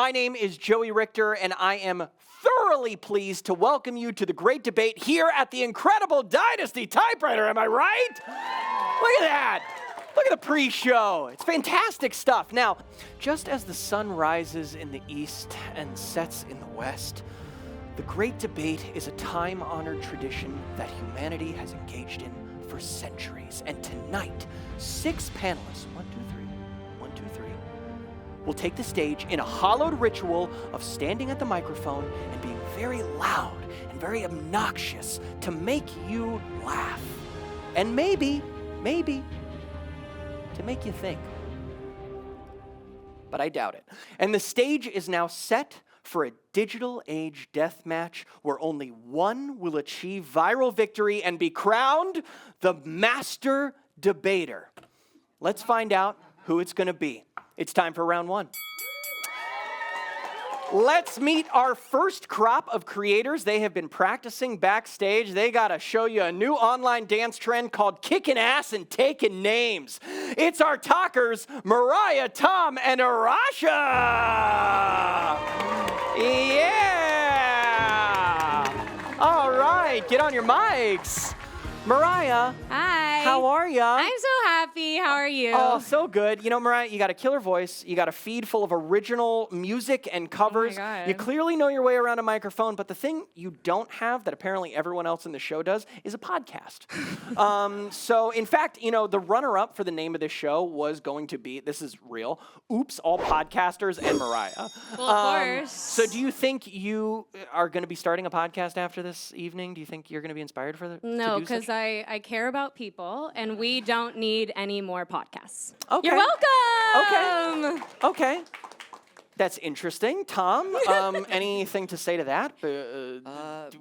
My name is Joey Richter, and I am thoroughly pleased to welcome you to the great debate here at the incredible Dynasty Typewriter. Am I right? Look at that. Look at the pre-show. It's fantastic stuff. Now, just as the sun rises in the east and sets in the west, the great debate is a time-honored tradition that humanity has engaged in for centuries. And tonight, 6 panelists, 1, 2, 3, will take the stage in a hallowed ritual of standing at the microphone and being very loud and very obnoxious to make you laugh. And maybe, to make you think. But I doubt it. And the stage is now set for a digital age death match where only one will achieve viral victory and be crowned the master debater. Let's find out who it's going to be. It's time for round 1. Let's meet our first crop of creators. They have been practicing backstage. They got to show you a new online dance trend called kicking ass and taking names. It's our Tokers, Mariah, Tom, and Arasha. Yeah! All right, get on your mics. Mariah. Hi. How are ya? I'm so happy. How are you? Oh, so good. You know, Mariah, you got a killer voice. You got a feed full of original music and covers. Oh my God. You clearly know your way around a microphone, but the thing you don't have that apparently everyone else in the show does is a podcast. So, in fact, you know, the runner-up for the name of this show was going to be, this is real, Oops, All Podcasters and Mariah. Well, of course. So do you think you are going to be starting a podcast after this evening? Do you think you're going to be inspired for the No, because I care about people, and we don't need any more podcasts. Okay. You're welcome. Okay. That's interesting. Tom, anything to say to that?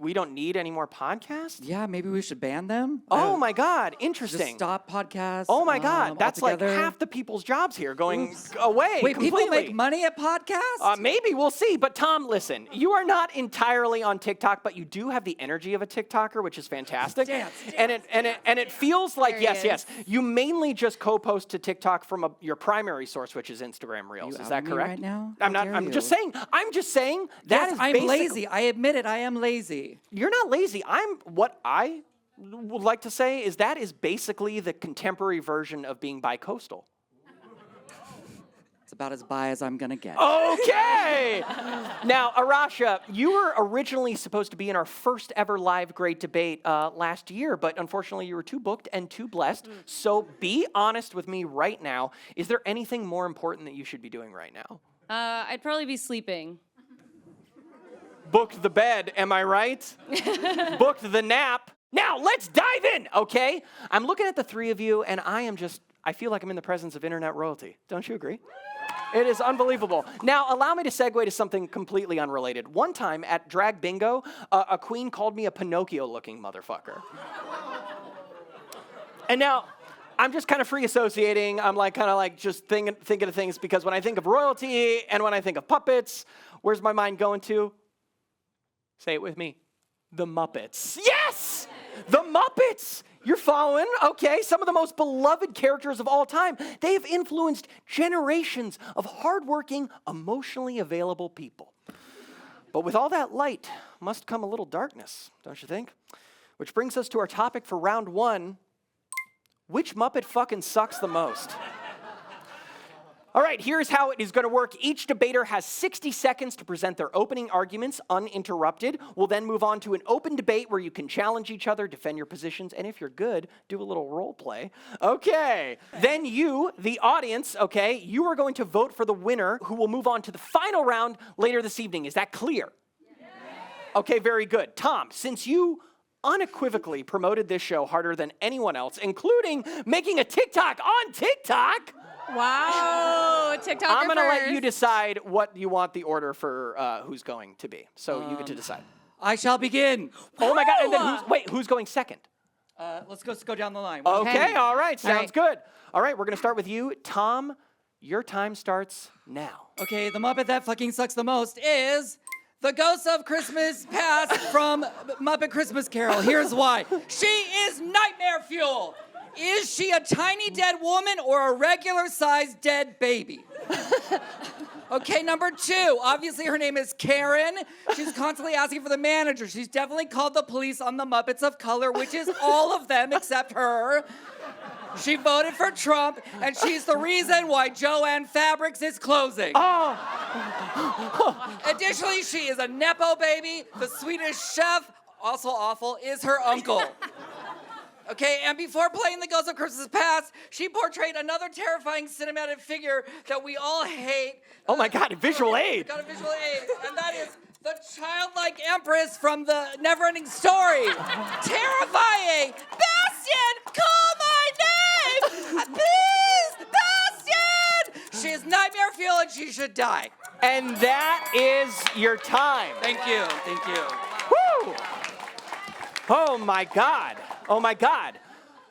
We don't need any more podcasts? Yeah, maybe we should ban them. Oh my God, interesting. Just stop podcasts. Oh my God, that's altogether. like half the people's jobs here going away Wait, completely. people make money at podcasts? Maybe, we'll see. But Tom, listen, you are not entirely on TikTok, but you do have the energy of a TikToker, which is fantastic. Dance. And it feels like, yes, you mainly just co-post to TikTok from your primary source, which is Instagram Reels. Is that correct? Right now? I'm just saying that yes, is I'm basic. lazy. I admit it. I am lazy. You're not lazy. What I would like to say is that is basically the contemporary version of being bi-coastal. It's about as bi as I'm gonna get. Okay. Now, Arasha, you were originally supposed to be in our first ever live great debate last year, but unfortunately you were too booked and too blessed. So be honest with me right now. Is there anything more important that you should be doing right now? I'd probably be sleeping. Booked the bed, am I right? Booked the nap. Now, let's dive in, okay? I'm looking at the three of you, and I feel like I'm in the presence of internet royalty. Don't you agree? It is unbelievable. Now, allow me to segue to something completely unrelated. One time at Drag Bingo, a queen called me a Pinocchio-looking motherfucker. And now, I'm just kind of free associating. I'm just thinking of things because when I think of royalty and when I think of puppets, where's my mind going to? Say it with me. The Muppets. Yes! The Muppets! You're following? Okay, some of the most beloved characters of all time. They have influenced generations of hardworking, emotionally available people. But with all that light must come a little darkness, don't you think? Which brings us to our topic for round 1. Which Muppet fucking sucks the most? All right, here's how it is going to work. Each debater has 60 seconds to present their opening arguments uninterrupted. We'll then move on to an open debate where you can challenge each other, defend your positions, and if you're good, do a little role play. Okay. Then you, the audience, okay, you are going to vote for the winner who will move on to the final round later this evening. Is that clear? Yeah. Okay, very good. Tom, since you unequivocally promoted this show harder than anyone else, including making a TikTok on TikTok. Wow, TikTok. I'm going to let you decide what you want the order for who's going to be. So you get to decide. I shall begin. Oh my God! And then who's going second? Let's go down the line. Okay, all right, sounds good. All right, we're going to start with you, Tom. Your time starts now. Okay, the Muppet that fucking sucks the most is the Ghost of Christmas Past from Muppet Christmas Carol. Here's why. She is nightmare fuel. Is she a tiny dead woman or a regular-sized dead baby? Okay, number 2. Obviously, her name is Karen. She's constantly asking for the manager. She's definitely called the police on the Muppets of Color, which is all of them except her. She voted for Trump, and she's the reason why Joanne Fabrics is closing. Oh. Additionally, she is a Nepo baby. The Swedish chef, also awful, is her uncle. Okay, and before playing The Ghost of Christmas Past, she portrayed another terrifying cinematic figure that we all hate. Oh my God, visual aid. Got a visual aid, and that is the childlike empress from the Neverending Story. Terrifying! Bastian, call my name! Please, Bastian! She is nightmare fuel and she should die. And that is your time. Thank you, thank you. Woo! Oh my God. Oh my God.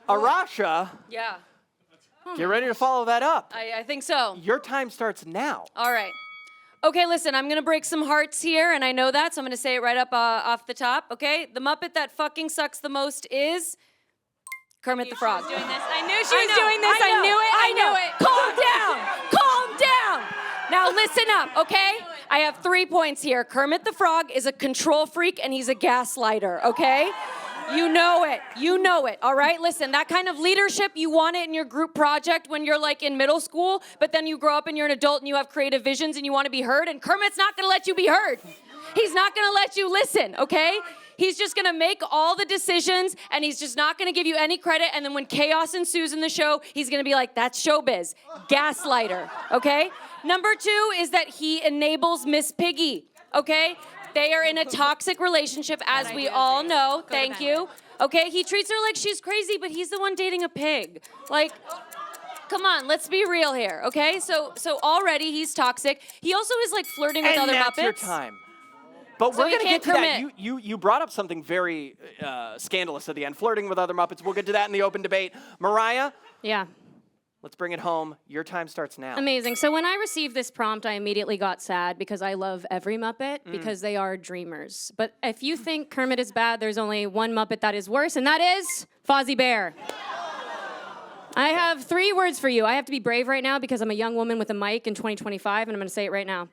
Arasha, Yeah, get ready to follow that up. I think so. Your time starts now. All right. Okay, listen, I'm gonna break some hearts here, and I know that, so I'm gonna say it right up off the top, okay? The Muppet that fucking sucks the most is Kermit the Frog. Doing this. I knew she was doing this. I knew it. I knew it. Calm down. Calm down. Now listen up, okay? I have 3 points here. Kermit the Frog is a control freak, and he's a gaslighter, okay? You know it. You know it, all right? Listen, that kind of leadership, you want it in your group project when you're like in middle school, but then you grow up and you're an adult and you have creative visions and you want to be heard, and Kermit's not going to let you be heard. He's not going to let you listen, okay? He's just going to make all the decisions, and he's just not going to give you any credit, and then when chaos ensues in the show, he's going to be like, that's showbiz. Gaslighter, okay? Number 2 is that he enables Miss Piggy, okay? They are in a toxic relationship, as we all know. Thank you. Okay, he treats her like she's crazy, but he's the one dating a pig. Like, come on, let's be real here, okay? So already he's toxic. He also is like flirting with other that's Muppets. your time. But So we're you going to get can't to that. commit. You brought up something very scandalous at the end, flirting with other Muppets. We'll get to that in the open debate. Mariah, Yeah. let's bring it home. Your time starts now. Amazing. So when I received this prompt, I immediately got sad because I love every Muppet because they are dreamers. But if you think Kermit is bad, there's only one Muppet that is worse, and that is Fozzie Bear. I have 3 words for you. I have to be brave right now because I'm a young woman with a mic in 2025, and I'm going to say it right now.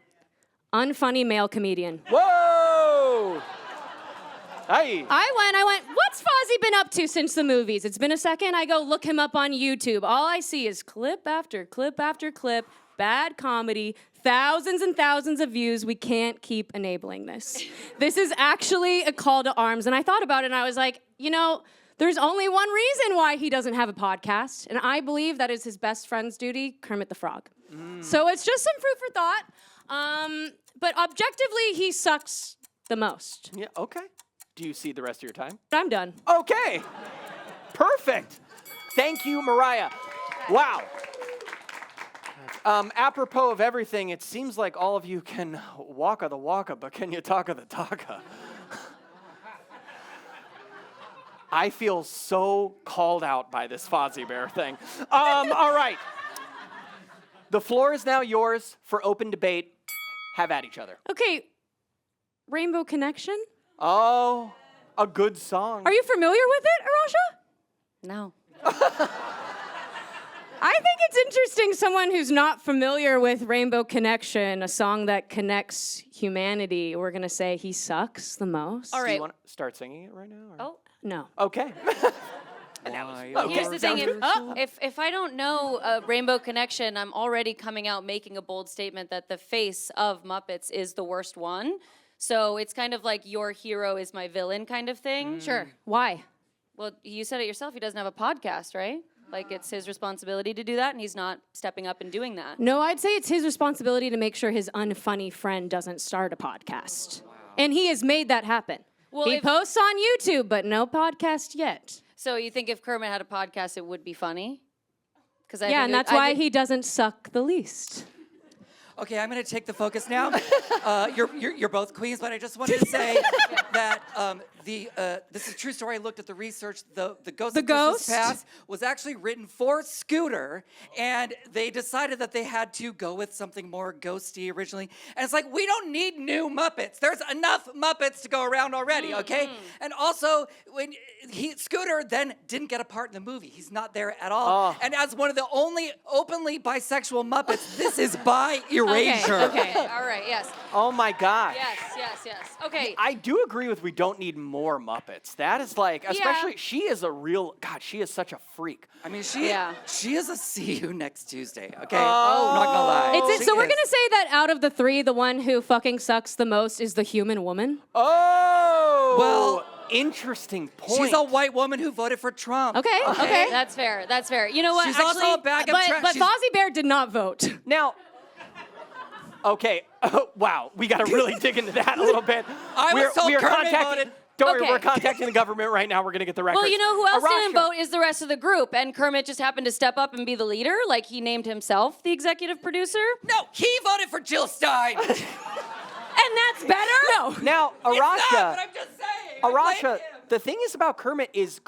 Unfunny male comedian. Whoa! Hey. I went, what's Fozzie been up to since the movies? It's been a second. I go look him up on YouTube. All I see is clip after clip after clip, bad comedy, thousands and thousands of views. We can't keep enabling this. This is actually a call to arms. And I thought about it and I was like, you know, there's only one reason why he doesn't have a podcast. And I believe that is his best friend's duty, Kermit the Frog. So it's just some food for thought. But objectively, he sucks the most. Yeah, okay. Do you see the rest of your time? I'm done. Okay. Perfect. Thank you, Mariah. Wow. Apropos of everything, it seems like all of you can walka the walka, but can you talka the talka? I feel so called out by this Fozzie Bear thing. All right. The floor is now yours for open debate. Have at each other. Okay, Rainbow Connection? Oh, a good song. Are you familiar with it, Arasha? No. I think it's interesting someone who's not familiar with Rainbow Connection, a song that connects humanity. We're going to say he sucks the most. All Do right. you want to start singing it right now? Or? Oh. No. Okay. Here's the thing, if I don't know Rainbow Connection, I'm already coming out making a bold statement that the face of Muppets is the worst one. So it's kind of like your hero is my villain kind of thing. Sure. Why? Well, you said it yourself, he doesn't have a podcast, right? Like it's his responsibility to do that, and he's not stepping up and doing that. No, I'd say it's his responsibility to make sure his unfunny friend doesn't start a podcast. Wow. And he has made that happen. Well, he if- posts on YouTube, but no podcast yet. So you think if Kermit had a podcast, it would be funny? Because Yeah, and that's why he doesn't suck the least. Okay, I'm going to take the focus now. You're both queens, but I just wanted to say that this is a true story. I looked at the research. The Ghost The of Christmas Ghost? Past was actually written for Scooter, and they decided that they had to go with something more ghosty originally. And it's like, we don't need new Muppets. There's enough Muppets to go around already, okay? And also, when Scooter then didn't get a part in the movie. He's not there at all. And as one of the only openly bisexual Muppets, this is by erasure. Okay. All right. Yes. Oh my gosh. Yes. Okay. I do agree with we don't need more Muppets. That is like, especially, she is a real, God, she is such a freak. I mean, Yeah. she is a see you next Tuesday, okay? Oh. Not gonna lie. It's She so we're is. gonna say that out of the three, the one who fucking sucks the most is the human woman. Oh! Well, interesting point. She's a white woman who voted for Trump. Okay. That's fair. That's fair. You know what? She's Actually, also a bag of trash. But Fozzie Bear did not vote. Now, okay, wow, we got to really dig into that a little bit. I was told Kermit voted. Don't worry, Okay. we're contacting the government right now. We're going to get the records. Well, you know who else didn't Arasha. vote is the rest of the group, and Kermit just happened to step up and be the leader, like he named himself the executive producer. No, he voted for Jill Stein. And that's better? No. Now, It's not, Arasha, but I'm just saying. I blame Arasha, him. the thing is about Kermit is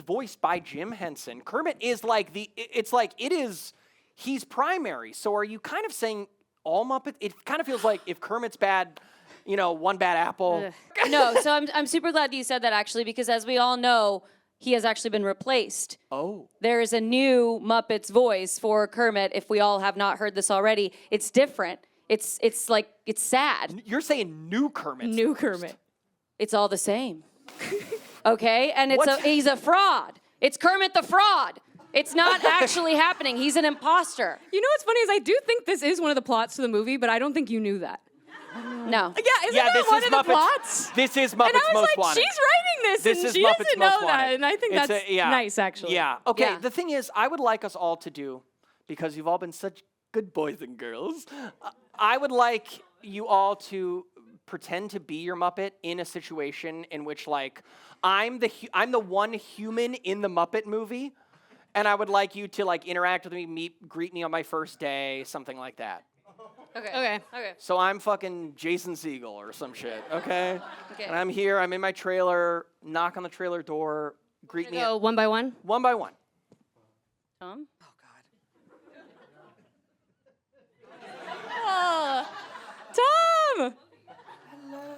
voiced by Jim Henson. Kermit is like he's primary. So are you kind of saying all Muppets? It kind of feels like if Kermit's bad, one bad apple. No, so I'm super glad that you said that, actually, because as we all know, he has actually been replaced. Oh. There is a new Muppet's voice for Kermit, if we all have not heard this already. It's different. It's sad. You're saying new Kermit. New Kermit. It's all the same. Okay? And What's- he's a fraud. It's Kermit the Fraud. It's not actually happening. He's an imposter. You know what's funny is I do think this is one of the plots to the movie, but I don't think you knew that. No. Yeah, isn't Yeah, that this one is of the Muppets. plots? This is Muppets And I was Most like, Wanted. she's writing this, This and is she Muppets doesn't Most know that. Wanted. And I think It's that's yeah. nice, actually. Yeah. Okay. Yeah. The thing is, I would like us all to do, because you've all been such good boys and girls. I would like you all to pretend to be your Muppet in a situation in which, like, I'm the one human in the Muppet movie, and I would like you to like interact with me, greet me on my first day, something like that. Okay. So I'm fucking Jason Segel or some shit, okay? Okay. And I'm here, I'm in my trailer, knock on the trailer door, greet me Go one by one. one by one. Tom? Oh, Tom!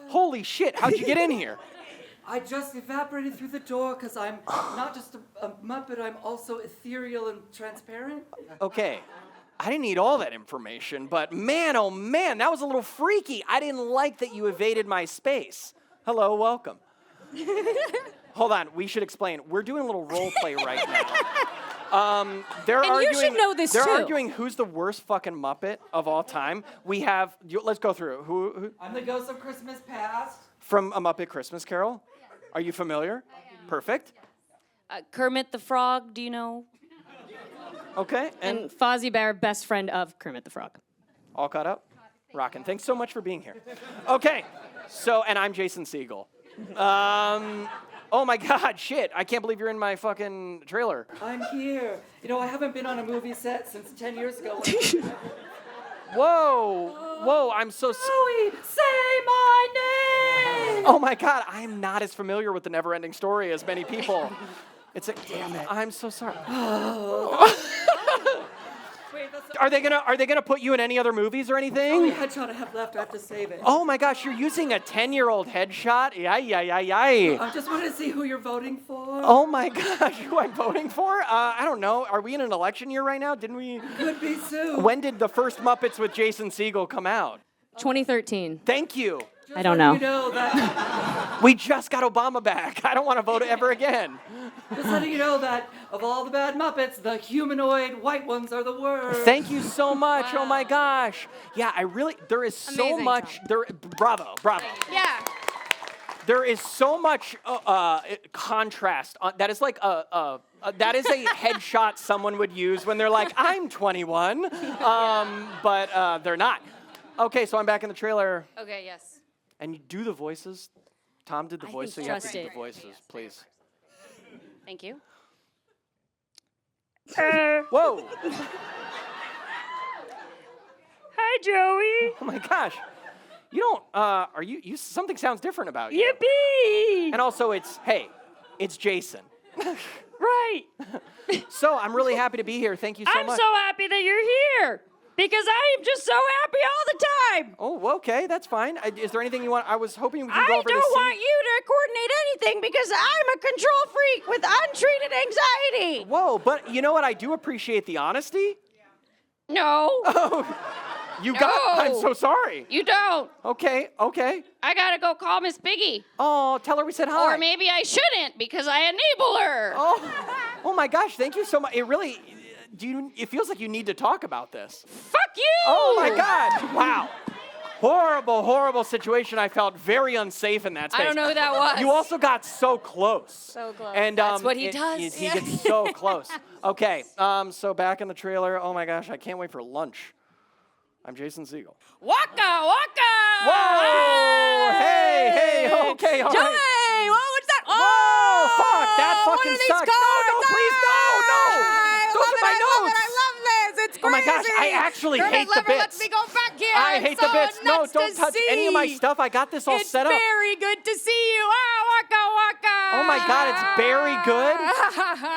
Holy shit, how'd you get in here? I just evaporated through the door because I'm not just a Muppet, I'm also ethereal and transparent. Okay, I didn't need all that information, but man, oh man, that was a little freaky. I didn't like that you evaded my space. Hello, welcome. Hold on, we should explain. We're doing a little role play right now. They're And you arguing, should know this they're too. arguing who's the worst fucking Muppet of all time. We have, let's go through. Who I'm the ghost of Christmas Past. from A Muppet Christmas Carol? Are you familiar? Perfect. Kermit the Frog, do you know? Okay, and And Fozzie Bear, best friend of Kermit the Frog. all caught up? Rockin'. Thanks so much for being here. Okay, so, and I'm Jason Segel. Oh my God, shit. I can't believe you're in my fucking trailer. I'm here. You know, I haven't been on a movie set since 10 years ago. Whoa, I'm so Joey, say my name! Oh my God, I am not as familiar with the Never-Ending Story as many people. It's a, damn it. I'm so sorry. Wait, that's Are they gonna put you in any other movies or the only anything? headshot I have left. I have to save it. Oh my gosh, you're using a 10-year-old headshot? Yay. I just wanted to see who you're voting for. Oh my gosh, who I'm voting for? I don't know. Are we in an election year right now? Didn't we? Could be soon. When did the first Muppets with Jason Segel come out? 2013. Thank you. I don't letting know. You know that, We just got Obama back. I don't want to vote ever again. just letting you know that of all the bad Muppets, the humanoid white ones are the worst. Thank you so much. Oh my gosh. Yeah, there is so Amazing, much. Tom. Bravo. Yeah. There is so much contrast. That is like that is a headshot someone would use when they're like, I'm 21, but they're not. Okay, so I'm back in the trailer, Okay, yes. and you do the voices. Tom did the I voice, so think you have to just do the it. voices, please. Thank you. Whoa! Hi, Joey. Oh my gosh. You don't, are you, something sounds different about you. Yippee! And also it's Jason. Right. So I'm really happy to be here. Thank you so I'm much. so happy that you're here because I am just so happy all the time. Oh, okay, that's fine. Is there anything you want? I was hoping we could go I over don't the want you to coordinate anything because I'm a control freak with untreated anxiety. Whoa, but you know what? I do appreciate the honesty. No, You got. I'm No. so sorry. you don't. Okay. I gotta go call Miss Piggy. Oh, tell her we said hi. Or maybe I shouldn't because I enable her. Oh my gosh! Thank you so much. It really. It feels like you need to talk about this. Fuck you! Oh my God! Wow. Horrible situation. I felt very unsafe in that space. I don't know who that was. You also got so close. So close. And That's what he does. He gets so close. Okay. So back in the trailer. Oh my gosh! I can't wait for lunch. I'm Jason Segel. Waka waka! Whoa! Hey! Okay. All right. Joey, what's that? Whoa! Fuck! That What fucking are these sucks. cards? No! Please, no! Those are my notes. I love this. It's crazy. Oh my gosh! I actually hate the bits. Let me go back here. I It's hate so the bits. No, nuts don't to touch any of my see. stuff. I got this all It's set up. very good to see you. Waka waka. Oh my God, it's very good.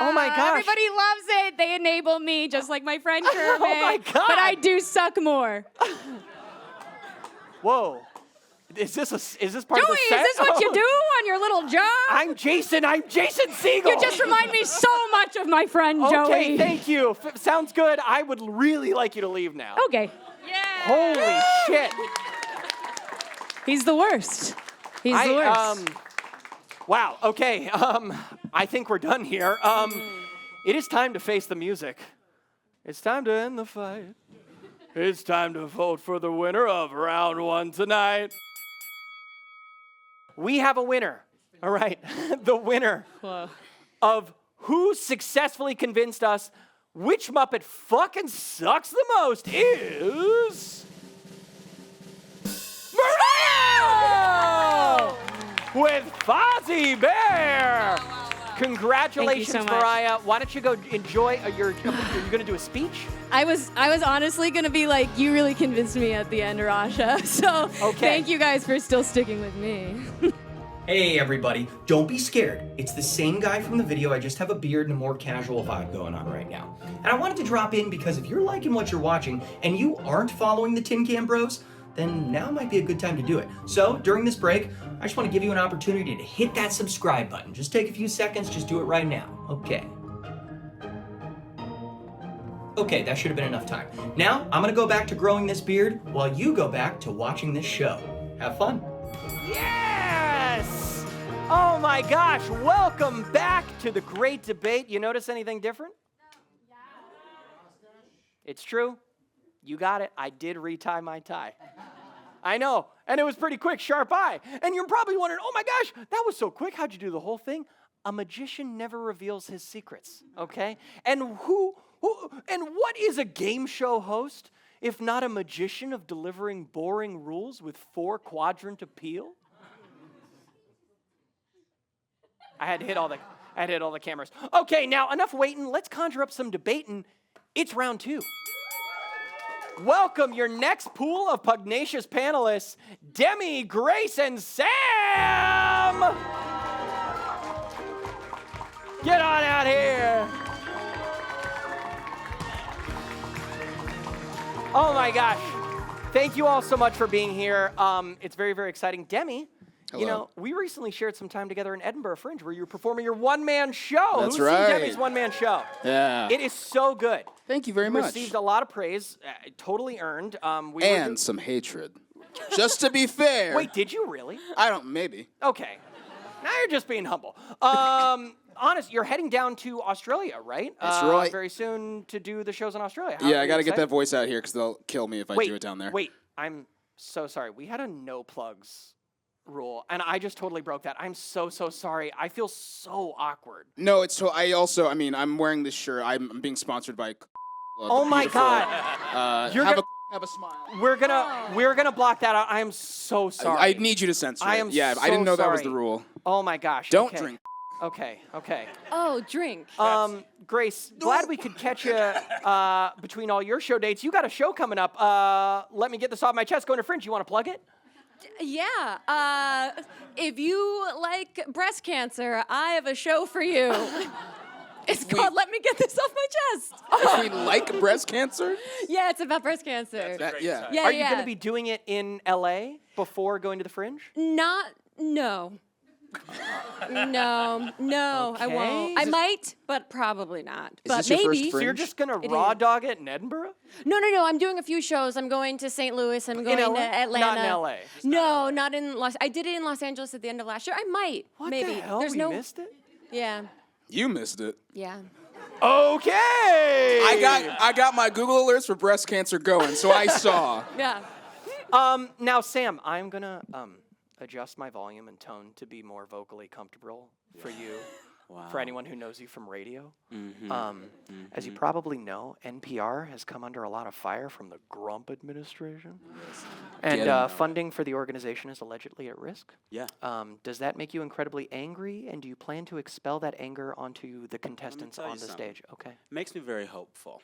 Oh my gosh. Everybody loves it. They enable me, just like my friend Kermit. Oh my God. But I do suck more. Whoa. Is this part Joey, of the is set? this what you do on your little job? I'm Jason Segel. You just remind me so much of my friend Okay, Joey. thank you. Sounds good. I would really like you to leave now. Okay. Holy shit. He's the worst. He's the worst. Wow. Okay. I think we're done here. It is time to face the music. It's time to end the fight. It's time to vote for the winner of round 1 tonight. We have a winner. All right. The winner of who successfully convinced us which Muppet fucking sucks the most is Mariah with Fozzie Bear. Congratulations, Thank you so much. Mariah. Why don't you go enjoy you're going to do a speech? I was honestly gonna be like, you really convinced me at the end, Rasha. So thank you guys for still sticking with me. Hey everybody, don't be scared. It's the same guy from the video, I just have a beard and a more casual vibe going on right now. And I wanted to drop in because if you're liking what you're watching and you aren't following the Tin Can Bros, then now might be a good time to do it. So during this break, I just want to give you an opportunity to hit that subscribe button. Just take a few seconds, just do it right now. Okay, that should have been enough time. Now, I'm gonna go back to growing this beard while you go back to watching this show. Have fun. Yes! Oh my gosh, welcome back to the great debate. You notice anything different? No. It's true. You got it. I did retie my tie. I know. And it was pretty quick, sharp eye. And you're probably wondering, oh my gosh, that was so quick. How'd you do the whole thing? A magician never reveals his secrets, okay? And what is a game show host if not a magician of delivering boring rules with 4-quadrant appeal? I had to hit all the cameras. Okay, now enough waiting. Let's conjure up some debating. It's round 2. Welcome your next pool of pugnacious panelists, Demi, Grace, and Sam. Get on out here. Oh my gosh. Thank you all so much for being here. It's very, very exciting. Demi, you know, we recently shared some time together in Edinburgh Fringe where you were performing your one-man show. That's Who's right. seen Demi's one-man show? Yeah. It is so good. Thank you very much. Received a lot of praise, totally earned. And some hatred. Just to be fair. Wait, did you really? Maybe. Okay. Now you're just being humble. Honest, you're heading down to Australia, right? That's right. Very soon to do the shows in Australia. Yeah, I got to get that voice out here because they'll kill me if I Wait, do it down there. Wait, I'm so sorry. We had a no plugs rule, and I just totally broke that. I'm so sorry. I feel so awkward. No, it's I'm wearing this shirt. I'm being sponsored by. Oh my God. Have a smile. We're gonna block that out. I am so sorry. I need you to censor it. Yeah, I didn't know that was the rule. Oh my gosh. Don't okay. drink. Okay. Oh, drink. Grace, glad we could catch you between all your show dates. You got a show coming up. Let me get this off my chest. Going to Fringe. You want to plug it? Yeah. If you like breast cancer, I have a show for you. It's called Let Me Get This Off My Chest. If we like breast cancer? Yeah, it's about breast cancer. Yeah. Yeah, Are you going to be doing it in LA before going to the Fringe? No. No, I Okay. won't. I might, but probably not. Is But this your first maybe. So you're Fringe? just going to It raw is. dog it in Edinburgh? No. I'm doing a few shows. I'm going to St. Louis. I'm going LA? to Atlanta. Not in LA. No, not in Los. I did it in Los Angeles at the end of last year. I might. What maybe. the hell? There's We no. missed it? Yeah. You missed it. Yeah. Okay. I got my Google alerts for breast cancer going, so I saw. Yeah. Now, Sam, I'm going to adjust my volume and tone to be more vocally comfortable for you. For anyone who knows you from radio. As you probably know, NPR has come under a lot of fire from the Grump administration. And funding for the organization is allegedly at risk. Yeah. Does that make you incredibly angry? And do you plan to expel that anger onto the contestants tell you on the something. stage? Okay. Makes me very hopeful.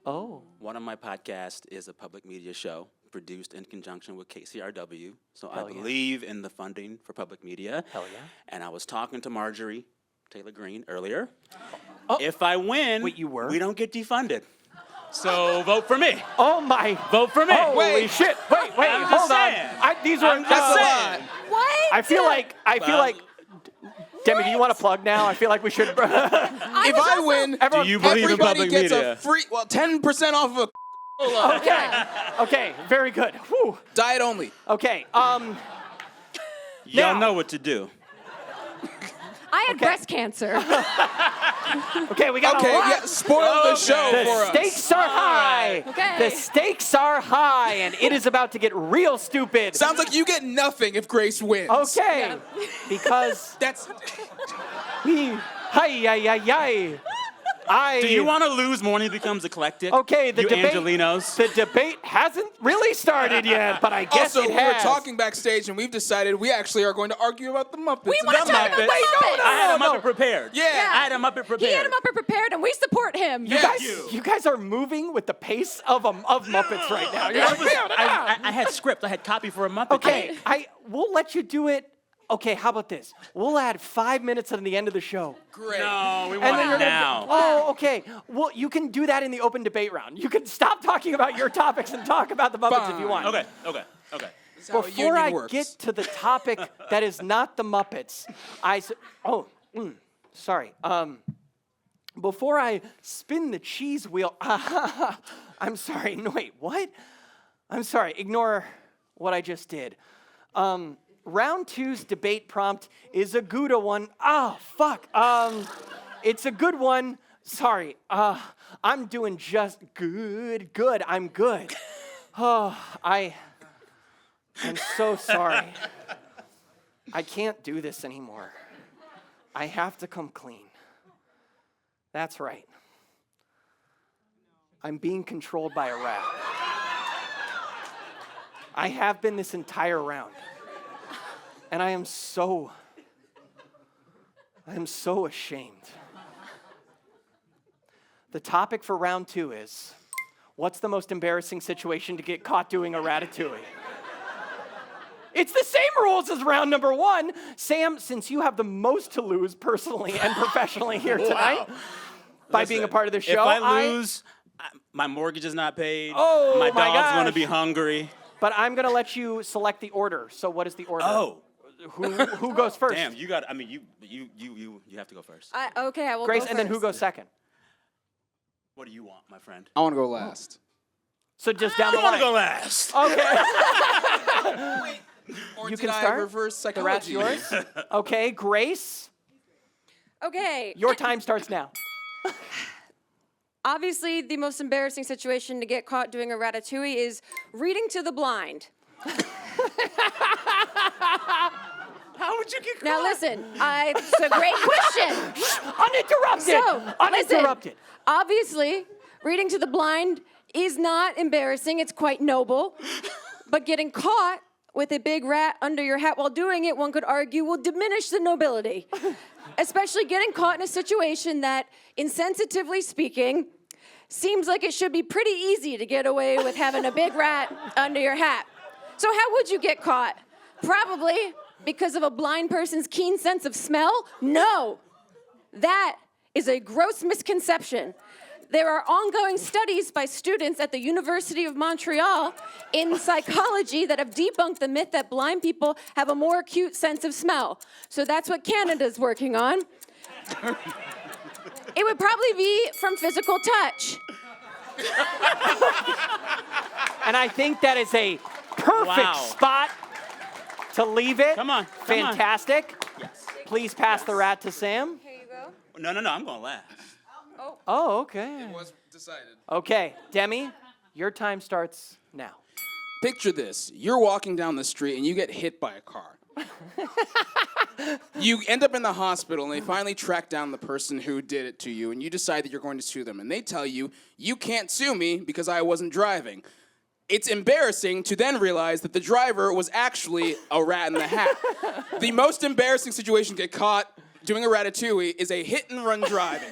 Oh. One of my podcasts is a public media show produced in conjunction with KCRW. So Hell I yeah. believe in the funding for public media. Hell yeah. And I was talking to Marjorie Taylor Greene earlier. Oh. If I win, Wait, you were? we don't get defunded. So vote for me. Oh my. Vote for me. Holy shit. Wait, I'm just hold on. saying. These are I'm just saying. What? I feel like Well- Demi, do you want to plug now? I feel like we should. If I win, Everyone- Do you believe in everybody public gets media? a free, 10% off of a Okay, very good. Whew. diet only. Okay, Y'all Now- know what to do. I had breast cancer. okay, we got Okay, a lot. yeah, spoil the show The for us. stakes are high. Okay. The stakes are high, and it is about to get real stupid. Sounds like you get nothing if Grace wins. Okay, because That's I. Do you want to lose more when he becomes eclectic? Okay, the you debate. Angelinos. The debate hasn't really started yet, but I guess also it has. we're talking backstage and we've decided we actually are going to argue about the Muppets. We want to talk about the Muppets. I had a Muppet prepared. Yeah. I had a Muppet prepared. He had him up and prepared, and we support him. You guys are moving with the pace of Muppets right now. You're like, I had script. I had copy for a Muppet. okay, we'll let you do it. Okay, how about this? We'll add 5 minutes at the end of the show. Great. No, we And want then it you're now. Oh, okay. Well, you can do that in the open debate round. You can stop talking about your topics and talk about the Muppets if you want. Okay. That's how a Before union I works. get to the topic that is not the Muppets, sorry. Before I spin the cheese wheel, I'm sorry. No, wait, what? I'm sorry. Ignore what I just did. Round two's debate prompt is a good one. Fuck. It's a good one. Sorry. I'm doing just good. Good. I'm good. I'm so sorry. I can't do this anymore. I have to come clean. That's right. I'm being controlled by a rat. I have been this entire round. And I am so ashamed. The topic for round two is, what's the most embarrassing situation to get caught doing a ratatouille? It's the same rules as round number one. Sam, since you have the most to lose personally and professionally here tonight, by being a part of the show, If I lose, my mortgage is not paid. Oh, my my dog's going to gosh. be hungry. But I'm gonna let you select the order. So what is the order? Oh, Who goes first? damn! You got. I mean, you have to go first. Okay, I will Grace, go and then who first. goes second? What do you want, my friend? I want to go last. So just down the I want line. to go last. Okay. Or You did can I start. reverse The rat's psychology? yours. Okay, Grace, Okay. your time starts now. Obviously, the most embarrassing situation to get caught doing a ratatouille is reading to the blind. How would you get caught? Now listen, it's a great question. Uninterrupted. So, Uninterrupted. listen, obviously, reading to the blind is not embarrassing. It's quite noble. But getting caught with a big rat under your hat while doing it, one could argue, will diminish the nobility. Especially getting caught in a situation that, insensitively speaking, seems like it should be pretty easy to get away with having a big rat under your hat. So how would you get caught? Probably because of a blind person's keen sense of smell? No. That is a gross misconception. There are ongoing studies by students at the University of Montreal in psychology that have debunked the myth that blind people have a more acute sense of smell. So that's what Canada's working on. It would probably be from physical touch. And I think that is a perfect spot to leave it. Come on. Fantastic. Yes. Please pass the rat to Sam. Here you go. No, I'm going last. Oh, okay. Was decided. Okay, Demi, your time starts now. Picture this. You're walking down the street and you get hit by a car. You end up in the hospital and they finally track down the person who did it to you and you decide that you're going to sue them. And they tell you, you can't sue me because I wasn't driving. It's embarrassing to then realize that the driver was actually a rat in the hat. The most embarrassing situation to get caught doing a ratatouille is a hit and run driving.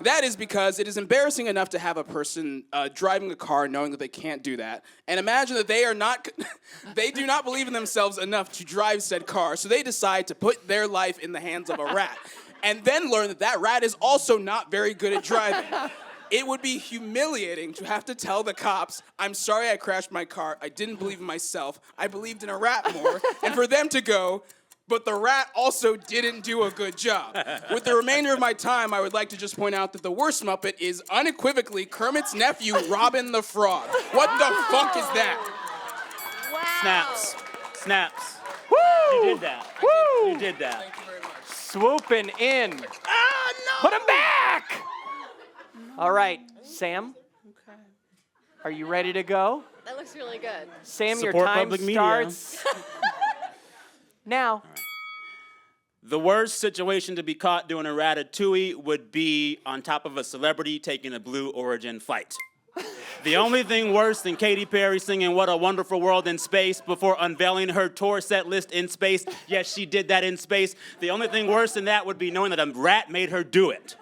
That is because it is embarrassing enough to have a person driving a car knowing that they can't do that. And imagine that they do not believe in themselves enough to drive said car, so they decide to put their life in the hands of a rat. And then learn that that rat is also not very good at driving. It would be humiliating to have to tell the cops, I'm sorry I crashed my car, I didn't believe in myself, I believed in a rat more, and for them to go, but the rat also didn't do a good job. With the remainder of my time, I would like to just point out that the worst Muppet is unequivocally Kermit's nephew, Robin the Frog. What the fuck is that? Snaps. Woo! You did that. Woo! You did that. Thank you very much. Swooping in. Ah, no! Put him back! All right, Sam. Okay. Are you ready to go? That looks really good. Sam, your Support time public media. starts now. The worst situation to be caught doing a ratatouille would be on top of a celebrity taking a Blue Origin flight. The only thing worse than Katy Perry singing What a Wonderful World in Space before unveiling her tour set list in space, yes, she did that in space. The only thing worse than that would be knowing that a rat made her do it.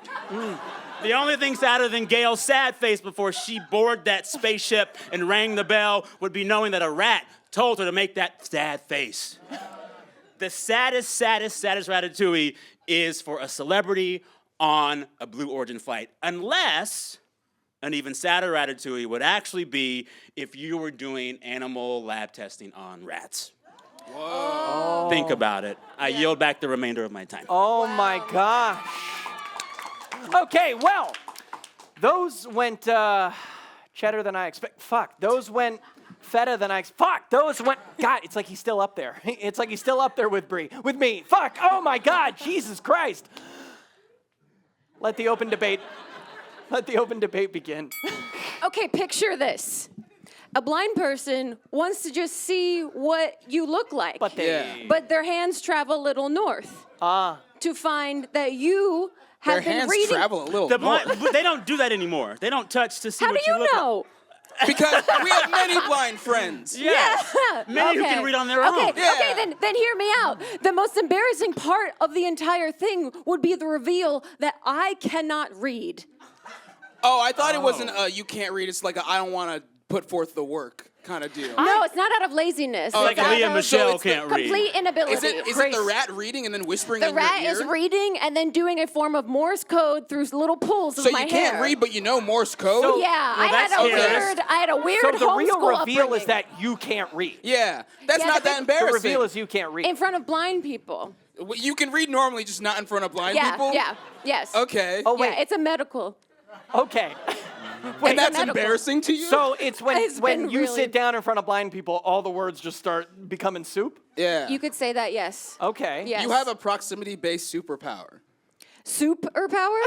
The only thing sadder than Gail's sad face before she boarded that spaceship and rang the bell would be knowing that a rat told her to make that sad face. The saddest ratatouille is for a celebrity on a Blue Origin flight, unless an even sadder ratatouille would actually be if you were doing animal lab testing on rats. Whoa. Think about it. I yield back the remainder of my time. Oh my gosh. Okay, well, those went cheddar than I expect. Fuck, those went feta than I fuck, those went, God, it's like he's still up there. It's like he's still up there with me. Fuck, oh my God, Jesus Christ. Let the open debate begin. Okay, picture this. A blind person wants to just see what you look like. But they, But their hands travel a little north to find that you have Their been hands reading. travel a little But more. they don't do that anymore. They don't touch to see How do what you you look know? Because we have many blind friends. like. Yes. Many who can read on their own. Okay, Yeah. okay, then hear me out. The most embarrassing part of the entire thing would be the reveal that I cannot read. Oh, I thought it wasn't you can't read. It's like I don't want to put forth the work kind of deal. No, it's not out of laziness. Oh, Like it's out Leah of Michelle it's the can't read. complete inability. Is it the rat reading and then whispering The in rat your is ear? reading and then doing a form of Morse code through little pulls of So my you can't hair. read, but you know Morse code? So- Yeah, I that's had a hilarious. weird so the real homeschool reveal upbringing. is that you can't read. Yeah, that's Yeah, not the that big- The embarrassing. reveal is you can't read. in front of blind people. You can read normally, just not in front of blind people? Yes. Okay. Oh, wait. Yeah, it's a medical. Okay. And that's medical. embarrassing to you? So it's when It's when been you really- sit down in front of blind people, all the words just start becoming soup? yeah. You could say that, yes. Okay. Yes. You have a proximity-based superpower. super power?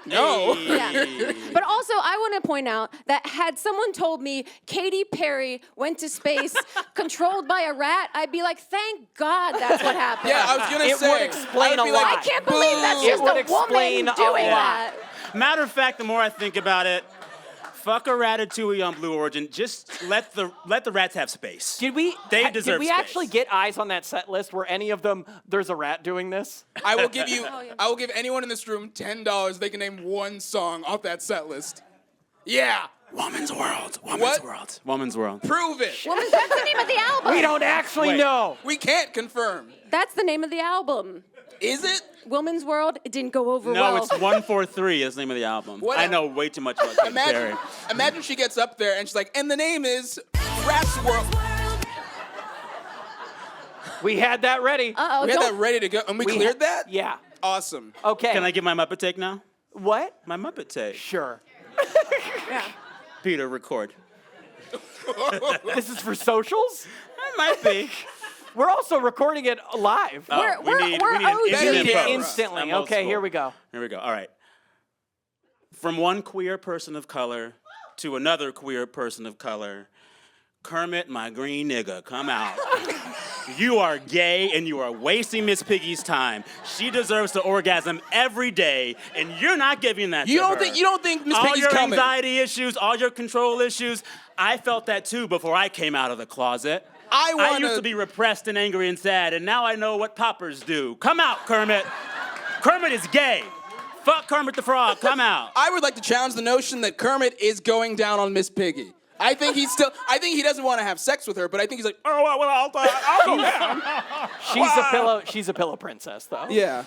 No. Yeah. But also, I want to point out that had someone told me Katy Perry went to space controlled by a rat, I'd be like, thank God that's what happened. Yeah, I was gonna It say. would explain I would be a like, lot. I can't believe that's boo. just It would a explain woman a doing lot. that. Matter of fact, the more I think about it, fuck a ratatouille on Blue Origin. Just let the rats have space. Did we They deserve did we space. actually get eyes on that set list where any of them there's a rat doing this? I will give you. Oh, yeah. I will give anyone in this room $10. They can name one song off that set list. Yeah. Woman's World. Woman's What? World. Woman's World. Prove it. Woman's, that's the name of the album. We don't actually Wait. know. We can't confirm. That's the name of the album. Is it? Woman's World. It didn't go over No, well. it's 143 is the name of the album. What I a- know way too much about Katy Perry. Imagine she gets up there and she's like, and the name is Rat's World. We had that ready. Uh-oh, We had don't- that ready to go, and we We cleared had- that? Yeah. Awesome. Okay. Can I give my Muppet take now? What? My Muppet take. Sure. Peter, record. This is for socials? It might be. We're also recording it live. Oh, we need an OGs. instant post. Instantly. I'm old Okay, school. here we go. Here we go. All right. From one queer person of color to another queer person of color, Kermit, my green nigga, come out. You are gay and you are wasting Miss Piggy's time. She deserves to orgasm every day, and you're not giving that You to don't her. think Miss all Piggy's your coming? anxiety issues, all your control issues, I felt that too before I came out of the closet. I used wanna- to be repressed and angry and sad, and now I know what poppers do. Come out, Kermit. Kermit is gay. Fuck Kermit the Frog. Come out. I would like to challenge the notion that Kermit is going down on Miss Piggy. I think he doesn't want to have sex with her, but I think he's like, oh, well, I'll go down. She's a pillow princess, though. Yeah.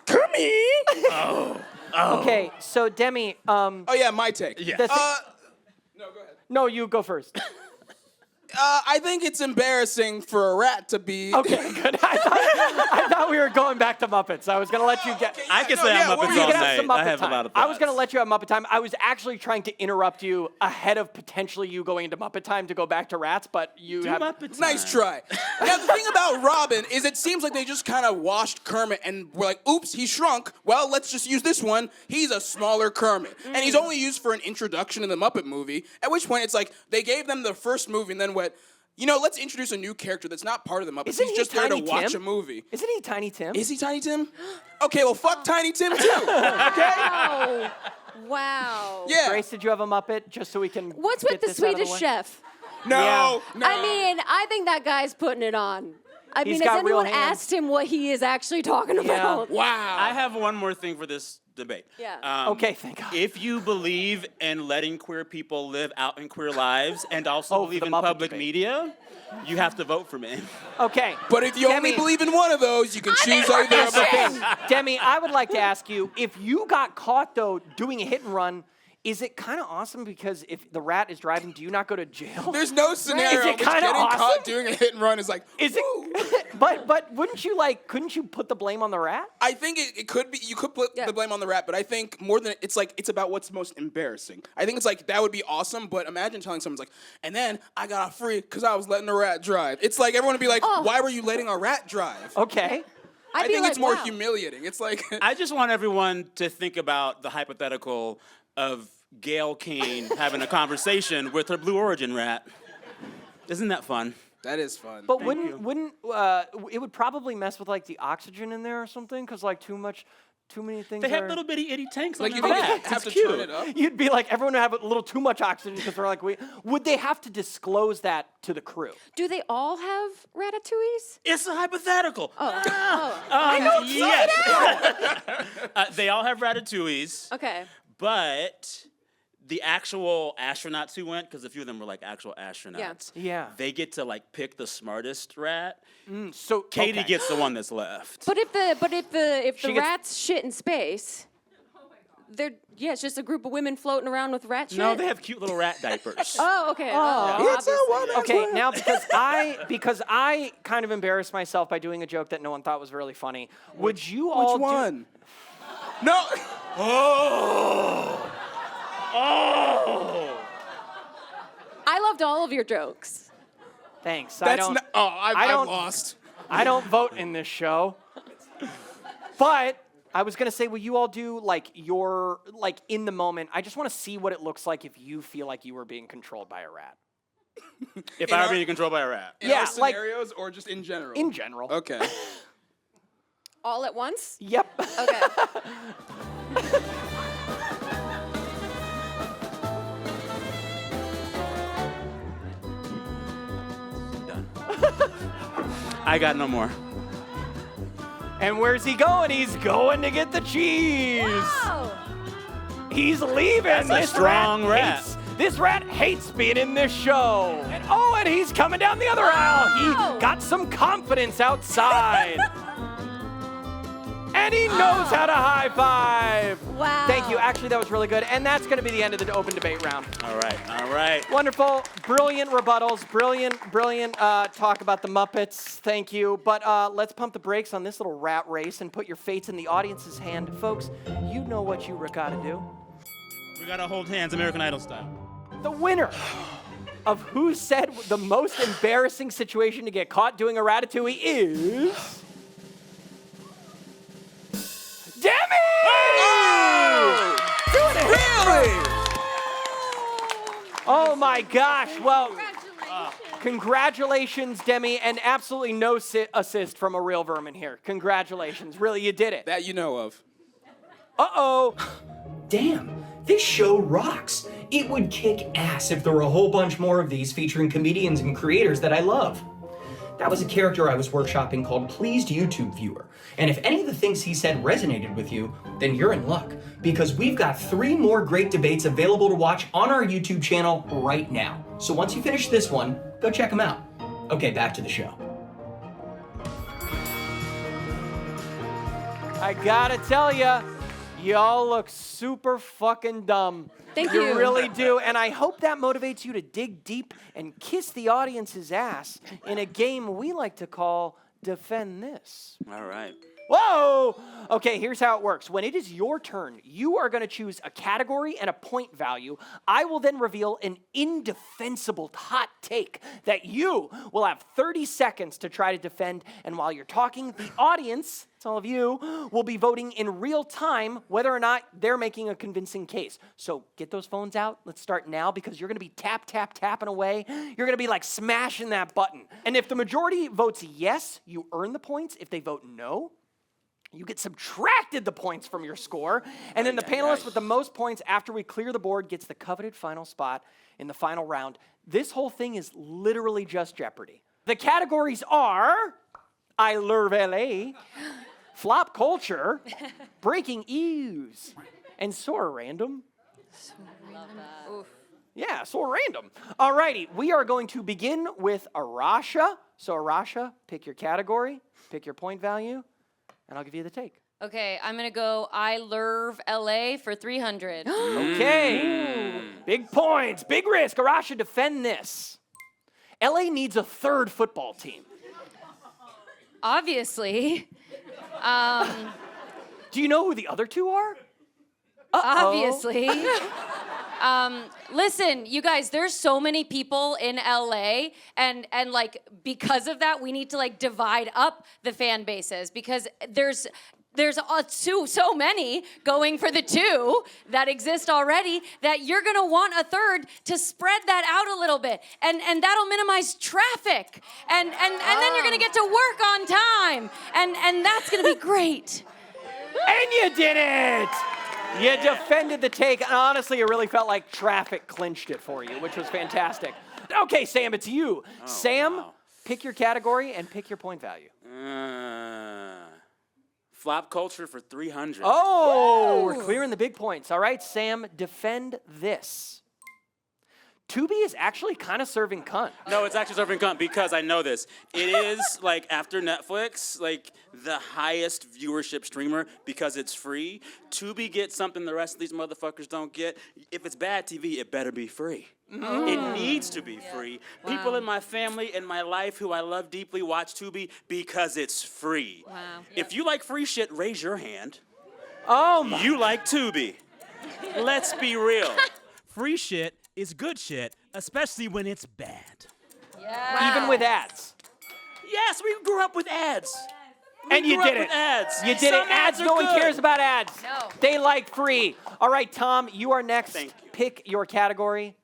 Kermit! Okay, so Demi, Oh, yeah, my take. Yeah. the thi- No, go ahead. no, you go first. I think it's embarrassing for a rat to be... Okay, good. I thought we were going back to Muppets. I was gonna let you get. Okay, I can no, say yeah, I'm what Muppets were You you all can gonna have some night. Muppet I have time. a lot of I was gonna thoughts. let you have Muppet time. I was actually trying to interrupt you ahead of potentially you going into Muppet time to go back to rats, but you Do have. Muppet Nice time. try. Now, the thing about Robin is it seems like they just kind of washed Kermit and were like, oops, he shrunk. Well, let's just use this one. He's a smaller Kermit. And he's only used for an introduction in the Muppet movie, at which point it's like they gave them the first movie and then went, you know, let's introduce a new character that's not part of the Muppets. Isn't He's he just there to Tiny watch Tim? a movie. Isn't he Tiny Tim? Is he Tiny Tim? Okay, well, fuck Tiny Tim too. Okay? Oh, wow. Yeah. Grace, did you have a Muppet just so we can? What's get with the this out of Swedish way? chef? No, no. I mean, I think that guy's putting it on. I He's mean, got has real anyone hands. asked him what he is actually talking about? Wow. I have one more thing for this debate. Yeah. Okay, thank God. If you believe in letting queer people live out in queer lives and also Oh, believe the in Muppet public debate. media, you have to vote for me. Okay. But if you only Demi- believe in one of those, you can choose either of the things. Demi, I would like to ask you, if you got caught though doing a hit and run, is it kind of awesome because if the rat is driving, do you not go to jail? There's no scenario Is in it which kinda getting awesome? caught doing a hit and run is like, Is woo. it? But wouldn't you couldn't you put the blame on the rat? I think it could be, you could put Yeah. the blame on the rat, but I think more than, it's about what's most embarrassing. I think it's like, that would be awesome, but imagine telling someone's like, and then I got off free because I was letting the rat drive. It's like, everyone would be like, Oh. why were you letting a rat drive? Okay. I I'd be think like, it's more wow. humiliating. It's like, I just want everyone to think about the hypothetical of Gail Kane having a conversation with her Blue Origin rat. Isn't that fun? that is fun. But you. wouldn't it would probably mess with like the oxygen in there or something? Because like too many things. They have are- little bitty itty tanks Like, on you their think rats. they have It's to cute. turn it up? You'd be like everyone would have a little too much oxygen because they're like, would they have to disclose that to the crew? Do they all have ratatouilles? It's a hypothetical. Oh. Yes. They all have ratatouilles, Okay. but the actual astronauts who went, because a few of them were like actual astronauts. Yeah. They get to like pick the smartest rat. So Katie okay. gets the one that's left. But if the She gets- rats shit in space, it's just a group of women floating around with rat shit. No, they have cute little rat diapers. Oh, okay. Oh, It's a one. Okay, now because I kind of embarrassed myself by doing a joke that no one thought was really funny. Would you all Which do- one? No. I loved all of your jokes. Thanks. I That's don't. not, oh, I've don't- lost. I don't vote in this show. But I was gonna say, will you all do like your in the moment? I just want to see what it looks like if you feel like you were being controlled by a rat. If In I our- were being controlled by a rat. In Yeah, our like- scenarios or just in general? In general. Okay. All at once? Yep. Okay. Done. I got no more. And where's he going? He's going to get the cheese. Oh. He's leaving. That's a This strong rat. This rat hates being in this show. And he's coming down the other aisle. He got some confidence outside. And he knows how to high five. Wow. Thank you. Actually, that was really good. And that's going to be the end of the open debate round. All right. Wonderful. Brilliant rebuttals. Brilliant talk about the Muppets. Thank you. But let's pump the brakes on this little rat race and put your fates in the audience's hand. Folks, you know what you gotta do. We gotta hold hands, American Idol style. The winner of who said the most embarrassing situation to get caught doing a ratatouille is... Demi! Oh! Really? Oh my gosh. Well, congratulations, Demi, and absolutely no assist from a real vermin here. Congratulations. Really, you did it. That you know of. Uh-oh. Damn, this show rocks. It would kick ass if there were a whole bunch more of these featuring comedians and creators that I love. That was a character I was workshopping called Pleased YouTube Viewer. And if any of the things he said resonated with you, then you're in luck, because we've got 3 more great debates available to watch on our YouTube channel right now. So once you finish this one, go check them out. Okay, back to the show. I gotta tell ya, y'all look super fucking dumb. Thank you. You really do, and I hope that motivates you to dig deep and kiss the audience's ass in a game we like to call Defend This. All right. Whoa! Okay, here's how it works. When it is your turn, you are going to choose a category and a point value. I will then reveal an indefensible hot take that you will have 30 seconds to try to defend. And while you're talking, the audience, it's all of you, will be voting in real time whether or not they're making a convincing case. So get those phones out. Let's start now, because you're going to be tapping away. You're going to be like smashing that button. And if the majority votes yes, you earn the points. If they vote no, you get subtracted the points from your score, and then the panelist with the most points after we clear the board gets the coveted final spot in the final round. This whole thing is literally just Jeopardy. The categories are I Love LA, Flop Culture, Breaking Eaves, and Sore Random. Yeah, Sore Random. Alrighty, we are going to begin with Arasha. So Arasha, pick your category, pick your point value, and I'll give you the take. Okay, I'm gonna go I Love LA for 300. Okay. Big points, big risk. Arasha, defend this. LA needs a 3rd football team. Obviously. Do you know who the other 2 are? Obviously. Listen, you guys, there's so many people in LA, and like because of that, we need to like divide up the fan bases, because there's so many going for the 2 that exist already that you're gonna want a 3rd to spread that out a little bit, and that'll minimize traffic, and then you're gonna get to work on time, and that's gonna be great. And you did it! You defended the take, and honestly, it really felt like traffic clinched it for you, which was fantastic. Okay, Sam, it's you. Sam, pick your category and pick your point value. Flop Culture for 300. Oh, we're clearing the big points. All right, Sam, defend this. Tubi is actually kind of serving cunt. No, it's actually serving cunt, because I know this. It is, like, after Netflix, like, the highest viewership streamer because it's free. Tubi gets something the rest of these motherfuckers don't get. If it's bad TV, it better be free. It needs to be free. Wow. People in my family, in my life, who I love deeply, watch Tubi because it's free. Wow. If you like free shit, raise your hand. Oh, my. You like Tubi. Let's be real. Free shit is good shit, especially when it's bad. Even with ads. Yes, we grew up with ads. And you did it. With ads. You did Some it. Ads, are no one good. cares about ads. No. They like free. All right, Tom, you are next. Thank you. Pick your category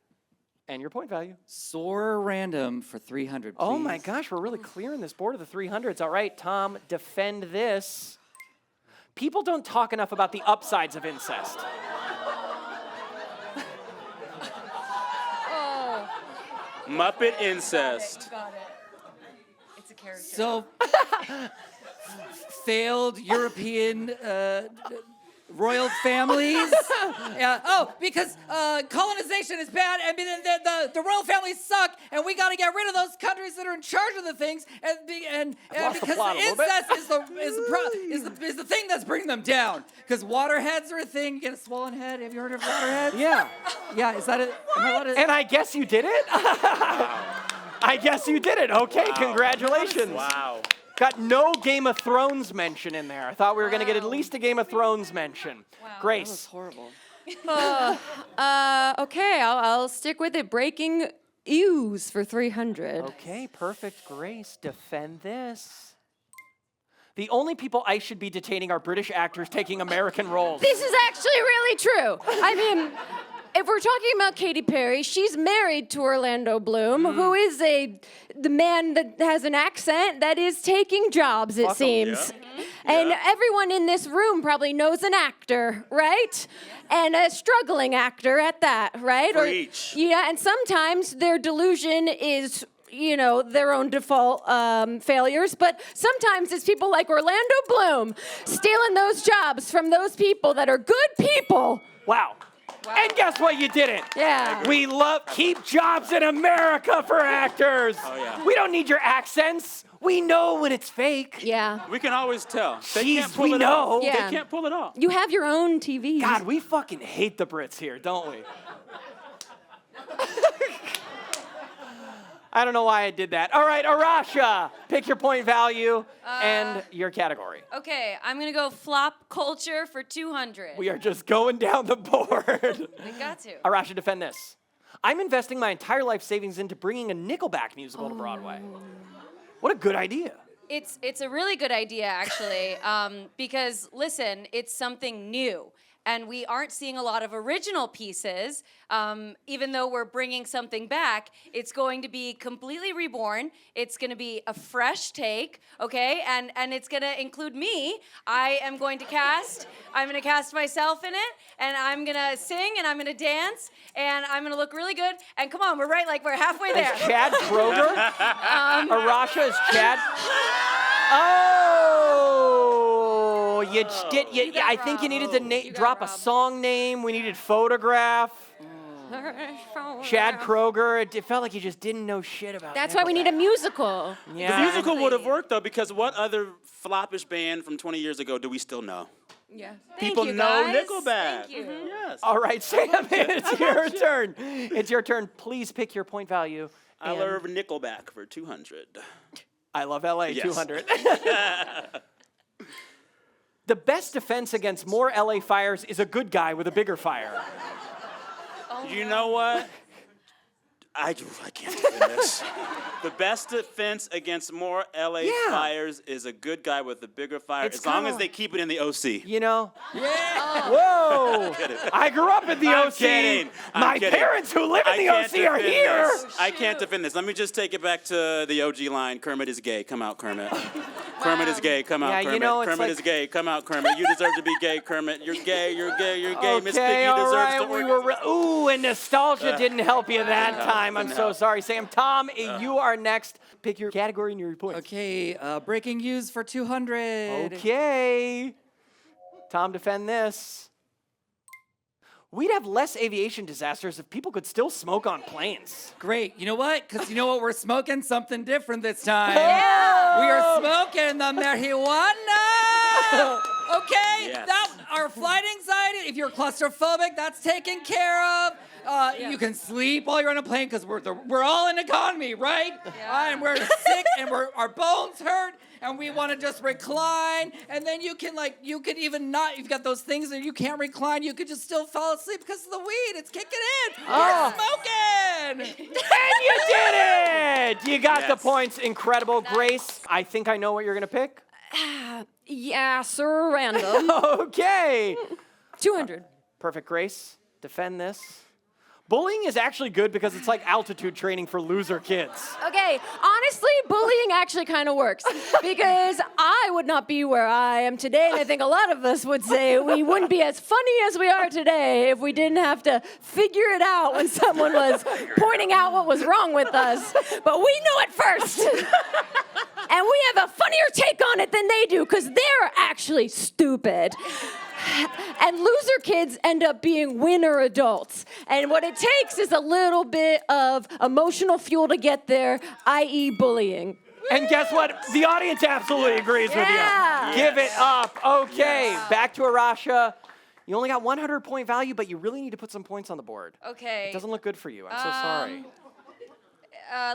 and your point value. Sore Random for 300, please. Oh my gosh, we're really clearing this board of the 300s. All right, Tom, defend this. People don't talk enough about the upsides of incest. Muppet incest. Got it. It's a character. So, failed European royal families. Yeah. Oh, because colonization is bad, and the royal families suck, and we got to get rid of those countries that are in charge of the things, and lost the because plot a little bit. incest is the thing that's bringing them down. Because waterheads are a thing. You get a swollen head. Have you heard of waterheads? Yeah. Yeah. Is that it? Am I allowed to- And I guess you did it? I guess you did it. Okay, congratulations. Wow. Got no Game of Thrones mention in there. I thought we were going to get at least a Game of Thrones mention. Grace. Horrible. Okay, I'll stick with it. Breaking ews for 300. Okay, perfect. Grace, defend this. The only people I should be detaining are British actors taking American roles. This is actually really true. I mean, if we're talking about Katy Perry, she's married to Orlando Bloom, who is the man that has an accent that is taking jobs, it seems. And everyone in this room probably knows an actor, right? And a struggling actor at that, right? Preach. Yeah, and sometimes their delusion is their own default failures, but sometimes it's people like Orlando Bloom stealing those jobs from those people that are good people. Wow. And guess what? You did it. Yeah. We keep jobs in America for actors. Oh, yeah. We don't need your accents. We know when it's fake. Yeah. We can always tell. They Jeez, can't pull we it know. off. Yeah. They can't pull it off. You have your own TV. God, we fucking hate the Brits here, don't we? I don't know why I did that. All right, Arasha, pick your point value and your category. Okay, I'm gonna go flop culture for 200. We are just going down the board. We got to. Arasha, defend this. I'm investing my entire life savings into bringing a Nickelback musical to Broadway. What a good idea. It's a really good idea, actually, because, listen, it's something new. And we aren't seeing a lot of original pieces, even though we're bringing something back. It's going to be completely reborn. It's going to be a fresh take, okay? And it's going to include me. I'm going to cast myself in it, and I'm going to sing, and I'm going to dance, and I'm going to look really good. And come on, we're halfway there. Is Chad Kroger? Arasha is Chad? Oh, I think you needed to drop a song name. We needed photograph. Chad Kroger. It felt like you just didn't know shit about That's why we need a musical. Yeah. The musical would have worked, though, because what other floppish band from 20 years ago do we still know? Yeah. People you, know guys. Nickelback. Thank you. Yes. All right, Sam, it's your turn. It's your turn. Please pick your point value. I love Nickelback for 200. I love LA, Yes. 200. The best defense against more LA fires is a good guy with a bigger fire. You know what? I can't defend this. The best defense against more LA fires is a good guy with a bigger fire, It's as long kinda- as they keep it in the OC. You know? Yeah. Whoa! I grew up in the I'm OC. kidding. I'm My kidding. parents who live in I the can't OC are defend here. this. I can't defend this. Let me just take it back to the OG line. Kermit is gay. Come out, Kermit. Kermit is gay. Come out, Yeah, Kermit. you know, it's Kermit like- is gay. Come out, Kermit. You deserve to be gay, Kermit. You're gay. You're gay. You're gay. Miss Okay, Piggy all deserves right. to We work. were ooh, and nostalgia didn't help you that time. I'm didn't so help. sorry, Sam. Tom, you are next. Pick your category and your points. Okay, breaking news for 200. Okay. Tom, defend this. We'd have less aviation disasters if people could still smoke on planes. Great. You know what? Because you know what? We're smoking something different this time. Yeah. We are smoking the marijuana. Okay, Yes. our flight anxiety, if you're claustrophobic, that's taken care of. You can sleep while you're on a plane because we're all in economy, right? And we're sick and our bones hurt and we want to just recline. And then you could even not, you've got those things that you can't recline, you could just still fall asleep because of the weed. It's kicking in. We're smoking. And you did it! You got the Yes. points. Incredible. Grace, I think I know what you're going to pick. Yeah, sir, random. Okay. 200. Perfect, Grace. Defend this. Bullying is actually good because it's like altitude training for loser kids. Okay, honestly, bullying actually kind of works because I would not be where I am today, and I think a lot of us would say we wouldn't be as funny as we are today if we didn't have to figure it out when someone was pointing out what was wrong with us. But we knew it first. And we have a funnier take on it than they do because they're actually stupid. And loser kids end up being winner adults. And what it takes is a little bit of emotional fuel to get there, i.e. bullying. And guess what? The audience absolutely agrees with Yeah. you. Give it up. Okay, back to Arasha. You only got 100 point value, but you really need to put some points on the board. Okay. It doesn't look good for you. I'm so sorry.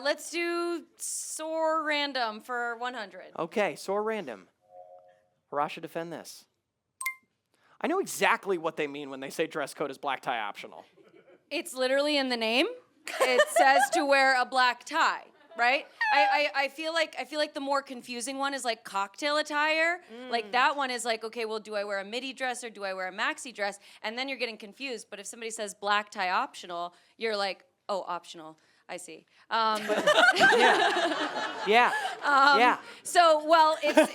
Let's do soar random for 100. Okay, soar random. Arasha, defend this. I know exactly what they mean when they say dress code is black tie optional. It's literally in the name. It says to wear a black tie, right? I feel like the more confusing one is like cocktail attire. Like that one is like, okay, well, do I wear a midi dress or do I wear a maxi dress? And then you're getting confused. But if somebody says black tie optional, you're like, oh, optional. I see. Yeah. So, well, it's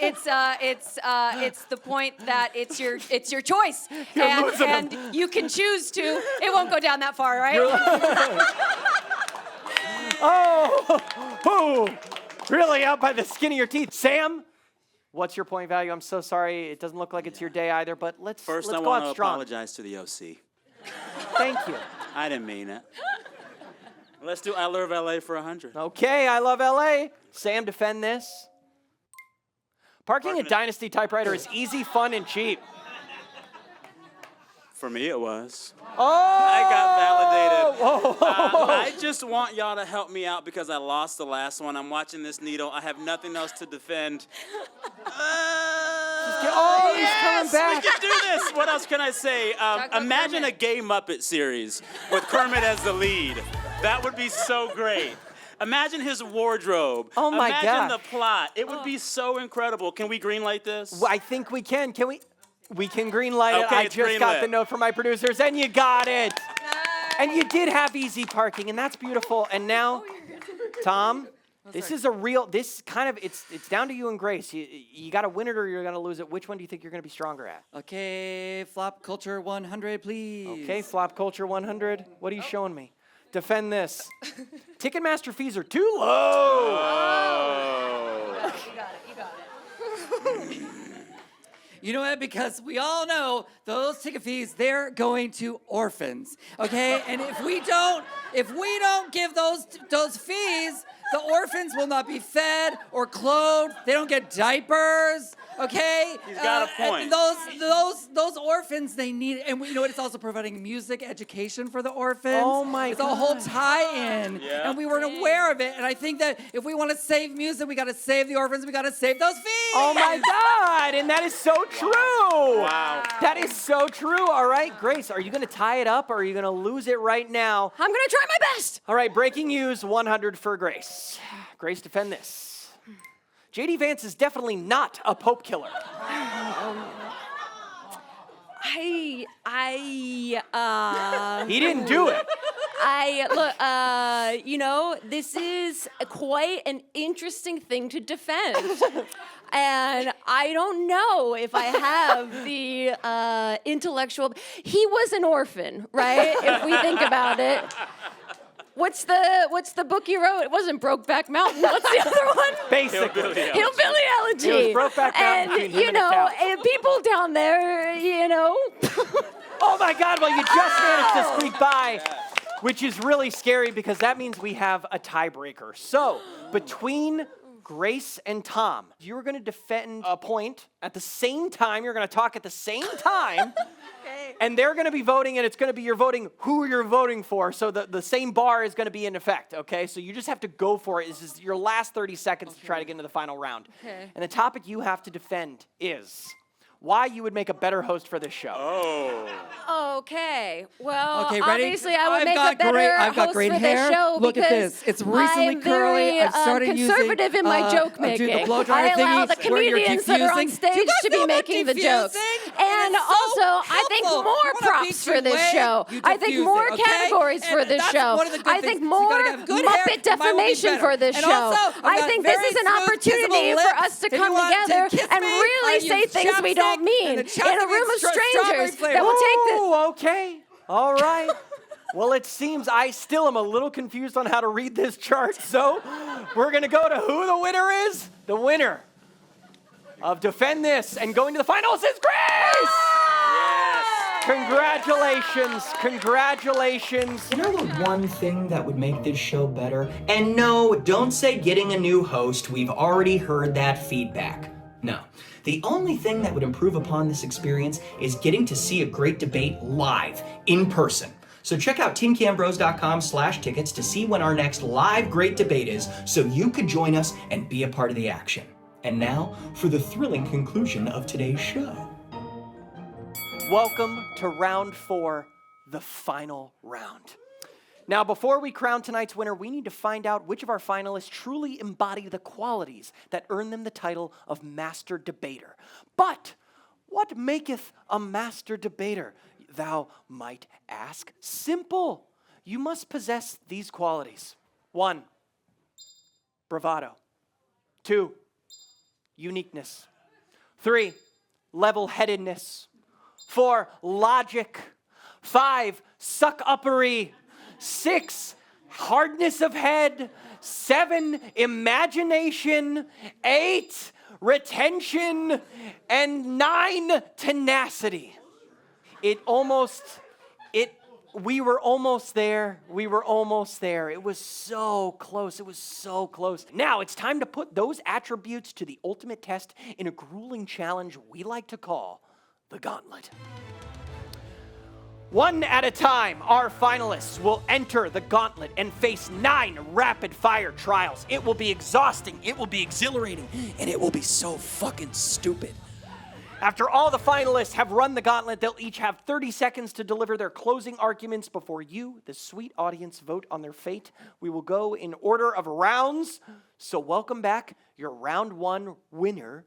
the point that it's your choice, and you can choose to. It won't go down that far, right? Oh, really out by the skin of your teeth. Sam, what's your point value? I'm so sorry. It doesn't look like it's your day either, but let's I go want out to strong. apologize to the OC. Thank you. I didn't mean it. Let's do I Love LA for 100. Okay, I love LA. Sam, defend this. Parking a Dynasty typewriter is easy, fun, and cheap. For me, it was. Oh! I got validated. Whoa. I just want y'all to help me out because I lost the last one. I'm watching this needle. I have nothing else to defend. He's coming back. We can do this. What else can I say? Imagine a gay Muppet series with Kermit as the lead. That would be so great. Imagine his wardrobe. Oh my Imagine gosh. the plot. It would be so incredible. Can we greenlight this? Well, I think we can. Can we? We can greenlight it. Okay, I it's just got greenlit. the note from my producers, and you got it. And you did have easy parking, and that's beautiful. And now, Tom, this is a real. This kind of it's down to you and Grace. You got to win it or you're gonna lose it. Which one do you think you're gonna be stronger at? Okay, flop culture 100, please. Okay, flop culture 100. What are you showing me? Defend this. Ticketmaster fees are too low. You got it. You know what? Because we all know those ticket fees, they're going to orphans, okay? And if we don't give those fees, the orphans will not be fed or clothed. They don't get diapers, okay? He's got a point. And those orphans, they need, and you know what? It's also providing music education for the orphans. Oh my It's a whole tie-in, Yeah. and we weren't aware of it. And I think that if we want to save music, we got to save the orphans. We got to save those fees. Oh my God! And that is so true. Wow. That is so true. All right, Grace, are you going to tie it up or are you going to lose it right now? I'm gonna try my best. All right, breaking news 100 for Grace. Grace, defend this. JD Vance is definitely not a Pope killer. He didn't do it. This is quite an interesting thing to defend. And I don't know if I have the intellectual. He was an orphan, right? If we think about it. What's the book you wrote? It wasn't Brokeback Mountain. What's the other one? Basically. Hillbilly Elegy. It was Brokeback Mountain between him and a cow. and people down there, Oh my God, well, you just managed to squeak by, which is really scary because that means we have a tiebreaker. So, between Grace and Tom, you're going to defend a point at the same time. You're going to talk at the same time. Okay. And they're going to be voting, and it's going to be you're voting who you're voting for. So the same bar is going to be in effect, okay? So you just have to go for it. This is your last 30 seconds to try to get into the final round. Okay. And the topic you have to defend is why you would make a better host for this show. Oh. Okay. Well, Okay, ready? obviously I would I've make got a better great- I've got host great for hair. this show Look at because this. It's recently I'm curly. very I've started conservative using, in my joke do the making. blow dryer I allow thingies the where you're comedians that are on diffusing. Do stage you guys to know be about making the jokes. diffusing? And It's so also, I think helpful. more You wanna props beat for your this way, show. you I think diffuse more it, okay? categories And for this that's show. one of the good I things. think You more gotta have good hair, Muppet mine will be defamation better. for this And show. also, I've I got think this very is an smooth, opportunity kissable for lips. us to If you come want to together kiss and me, really I say use things we don't chapstick, mean and the in a chapstick room is of strawberry strangers flavor. that will take this. Ooh, okay. All right. Well, it seems I still am a little confused on how to read this chart, so we're going to go to who the winner is. The winner of Defend This and going to the finals is Grace! Congratulations. Congratulations. You know the one thing that would make this show better? And no, don't say getting a new host. We've already heard that feedback. No. The only thing that would improve upon this experience is getting to see a great debate live, in person. So check out teamcambros.com/tickets to see when our next live great debate is, so you could join us and be a part of the action. And now, for the thrilling conclusion of today's show. Welcome to round 4, the final round. Now, before we crown tonight's winner, we need to find out which of our finalists truly embody the qualities that earn them the title of Master Debater. But what maketh a Master Debater, thou might ask? Simple. You must possess these qualities. 1, bravado. 2, uniqueness. 3, level-headedness. 4, logic. 5, suck-uppery. 6, hardness of head. 7, imagination. 8, retention. And 9, tenacity. We were almost there. We were almost there. It was so close. It was so close. Now it's time to put those attributes to the ultimate test in a grueling challenge we like to call the Gauntlet. One at a time, our finalists will enter the Gauntlet and face 9 rapid-fire trials. It will be exhausting, it will be exhilarating, and it will be so fucking stupid. After all the finalists have run the Gauntlet, they'll each have 30 seconds to deliver their closing arguments before you, the sweet audience, vote on their fate. We will go in order of rounds, so welcome back your round 1 winner.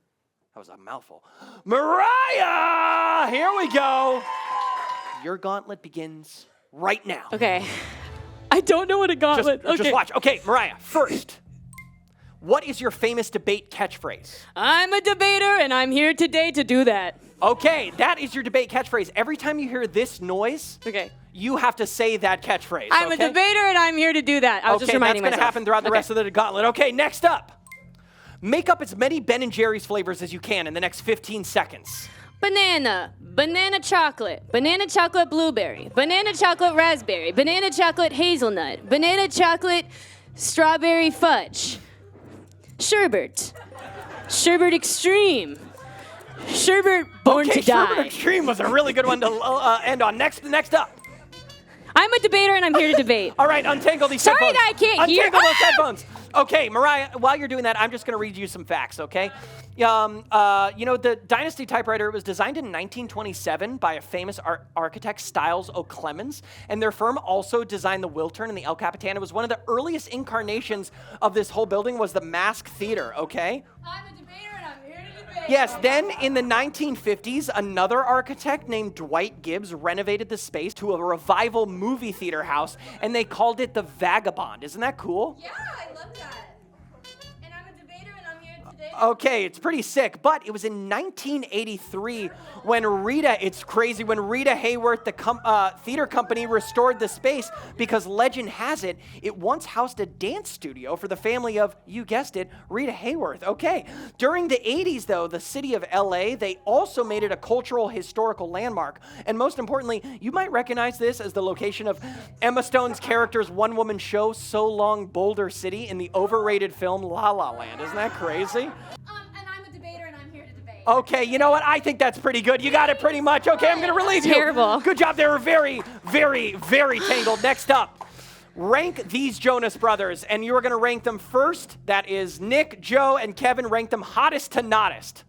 That was a mouthful. Mariah! Here we go. Your Gauntlet begins right now. Okay. I don't know what a gauntlet. Just watch. Okay, Mariah, first, what is your famous debate catchphrase? I'm a debater and I'm here today to do that. Okay, that is your debate catchphrase. Every time you hear this noise, you have to say that catchphrase. I'm a debater and I'm here to do that. I was just reminding myself. That's going to happen throughout the rest of the Gauntlet. Okay, next up. Make up as many Ben & Jerry's flavors as you can in the next 15 seconds. Banana, banana chocolate blueberry, banana chocolate raspberry, banana chocolate hazelnut, banana chocolate strawberry fudge, sherbet, sherbet extreme, sherbet born to die. Sherbet extreme was a really good one to end on. Next up. I'm a debater and I'm here to debate. All right, untangle these headphones. Sorry that I can't hear. Untangle those headphones. Okay, Mariah, while you're doing that, I'm just going to read you some facts, okay? You know, the Dynasty typewriter was designed in 1927 by a famous architect, Styles O'Clemens, and their firm also designed the Wiltern and the El Capitan. It was one of the earliest incarnations of this whole building was the Mask Theater, okay? I'm a debater and I'm here to debate. Yes, then in the 1950s, another architect named Dwight Gibbs renovated the space to a revival movie theater house, and they called it the Vagabond. Isn't that cool? Yeah, I love that. And I'm a debater and I'm here today. Okay, it's pretty sick, but it was in 1983 when Rita Hayworth, the theater company, restored the space because legend has it, it once housed a dance studio for the family of, you guessed it, Rita Hayworth. Okay, during the 80s though, the city of LA, they also made it a cultural historical landmark. And most importantly, you might recognize this as the location of Emma Stone's character's one-woman show, So Long Boulder City, in the overrated film La La Land. Isn't that crazy? And I'm a debater and I'm here to debate. Okay, you know what? I think that's pretty good. You got it pretty much. Okay, I'm going to relieve you. Terrible. Good job. They were very, very, very tangled. Next up, rank these Jonas Brothers, and you are going to rank them first. That is Nick, Joe, and Kevin. Rank them hottest to nottest.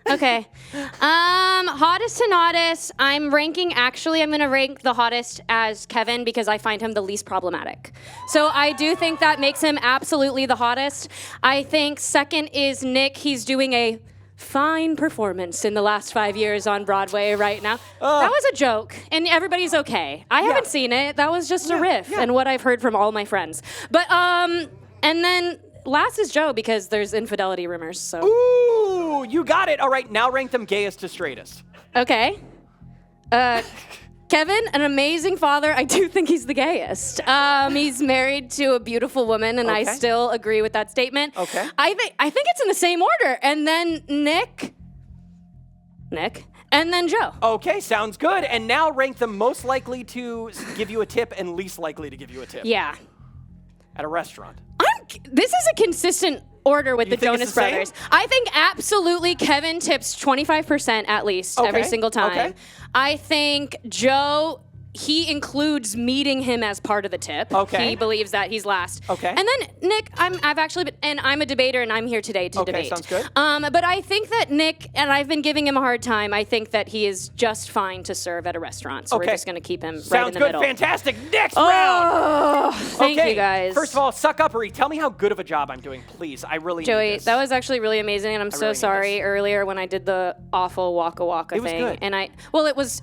Okay. Hottest to nottest, I'm going to rank the hottest as Kevin because I find him the least problematic. So I do think that makes him absolutely the hottest. I think second is Nick. He's doing a fine performance in the last 5 years on Broadway right now. That was a joke, and everybody's okay. I haven't seen it. That was just a riff and what I've heard from all my friends. But, and then last is Joe because there's infidelity rumors, so. Ooh, you got it. All right, now rank them gayest to straightest. Okay. Kevin, an amazing father. I do think he's the gayest. He's married to a beautiful woman, and I still agree with that statement. Okay. I think it's in the same order. And then Nick, and then Joe. Okay, sounds good. And now rank them most likely to give you a tip and least likely to give you a tip. Yeah. At a restaurant. This is a consistent order with You the think it's Jonas the same? Brothers. I think absolutely Kevin tips 25% at least every Okay, single time. okay. I think Joe, he includes meeting him as part of the tip. Okay. He believes that he's last. Okay. And then Nick, I've actually been, and I'm a debater and I'm here today to Okay, debate. sounds good. But I think that Nick, and I've been giving him a hard time, I think that he is just fine to serve at a restaurant. So we're Okay. just going to keep him right in Sounds the good. middle. Fantastic. Next round. Oh, thank Okay, you guys. First of all, suck uppery. Tell me how good of a job I'm doing, please. I really need Joey, this. that was actually really amazing, and I'm so really need sorry this. earlier when I did the awful waka waka It was thing. good. And it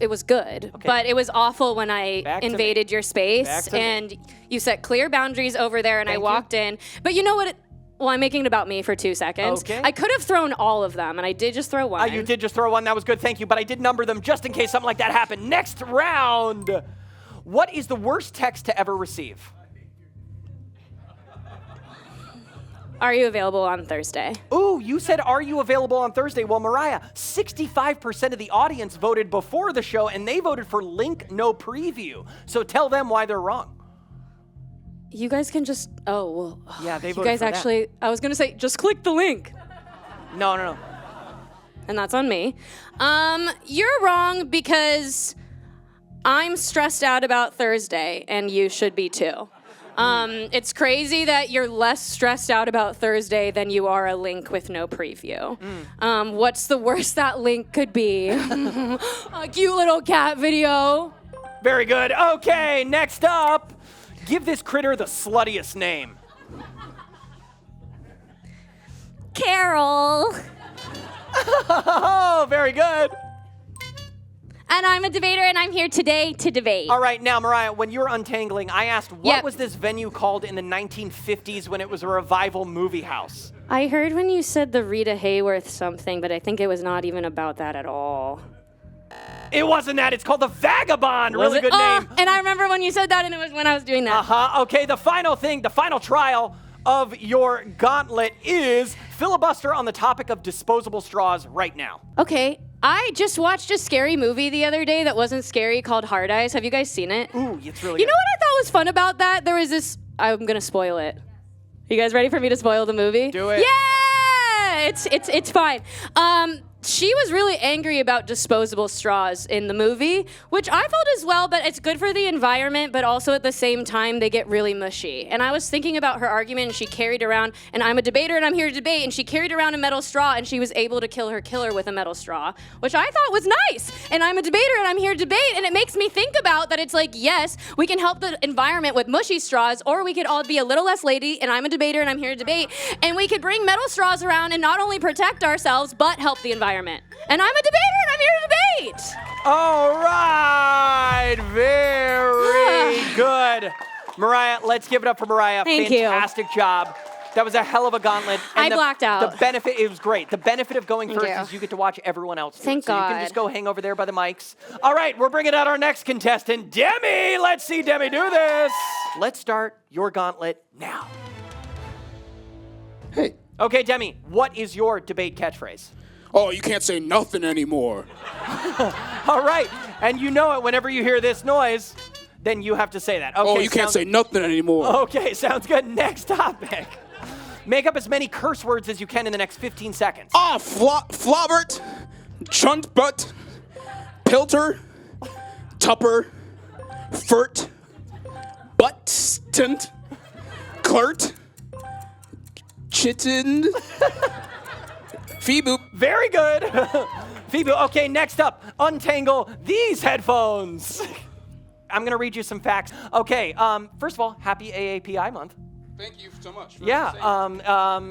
was good, but it was awful when I Back to me. invaded your space Back to me. and you set clear boundaries over there, and Thank I you. walked in. But you know what? Well, I'm making it about me for 2 seconds. Okay. I could have thrown all of them, and I did just throw one. You did just throw one. That was good. Thank you. But I did number them just in case something like that happened. Next round. What is the worst text to ever receive? Are you available on Thursday? Ooh, you said, are you available on Thursday? Well, Mariah, 65% of the audience voted before the show, and they voted for link no preview. So tell them why they're wrong. You guys can just, Yeah, they you voted guys for that. actually, I was going to say, just click the link. No. And that's on me. You're wrong because I'm stressed out about Thursday, and you should be too. It's crazy that you're less stressed out about Thursday than you are a link with no preview. What's the worst that link could be? A cute little cat video. Very good. Okay, next up. Give this critter the sluttiest name. Carol. Oh, very good. And I'm a debater, and I'm here today to debate. All right, now, Mariah, when you were untangling, I asked, what Yep. was this venue called in the 1950s when it was a revival movie house? I heard when you said the Rita Hayworth something, but I think it was not even about that at all. It wasn't that. It's called The Vagabond. Really good name. And I remember when you said that, and it was when I was doing that. Uh-huh. Okay, the final thing, the final trial of your gauntlet is filibuster on the topic of disposable straws right now. Okay, I just watched a scary movie the other day that wasn't scary called Hard Eyes. Have you guys seen it? Ooh, it's really You good. know what I thought was fun about that? There was this, I'm gonna spoil it. You guys ready for me to spoil the movie? Do it. Yeah! It's fine. She was really angry about disposable straws in the movie, which I felt as well, but it's good for the environment, but also at the same time, they get really mushy. And I was thinking about her argument, and she carried around, and I'm a debater, and I'm here to debate, and she carried around a metal straw, and she was able to kill her killer with a metal straw, which I thought was nice. And I'm a debater, and I'm here to debate, and it makes me think about that it's like, yes, we can help the environment with mushy straws, or we could all be a little less lady, and I'm a debater, and I'm here to debate, and we could bring metal straws around and not only protect ourselves, but help the environment. And I'm a debater, and I'm here to debate. All right, very good. Mariah, let's give it up for Mariah. Thank you. Fantastic job. That was a hell of a gauntlet. I blacked out. The benefit, it was great. The benefit of going Thank first you. is you get to watch everyone else do Thank it. So you can God. just go hang over there by the mics. All right, we're bringing out our next contestant, Demi. Let's see Demi do this. Let's start your gauntlet now. Hey. Okay, Demi, what is your debate catchphrase? Oh, you can't say nothing anymore. All right, and you know it whenever you hear this noise, then you have to say that. Okay, Oh, you can't say nothing anymore. Okay, sounds good. Next topic. Make up as many curse words as you can in the next 15 seconds. Ah, flobbert, chunt butt, pilter, tupper, furt, butt stunt, clirt, chittened, feeboop. Very good. Phoebe, okay, next up, untangle these headphones. I'm gonna read you some facts. Okay, first of all, happy AAPI month. Thank you so much. Yeah,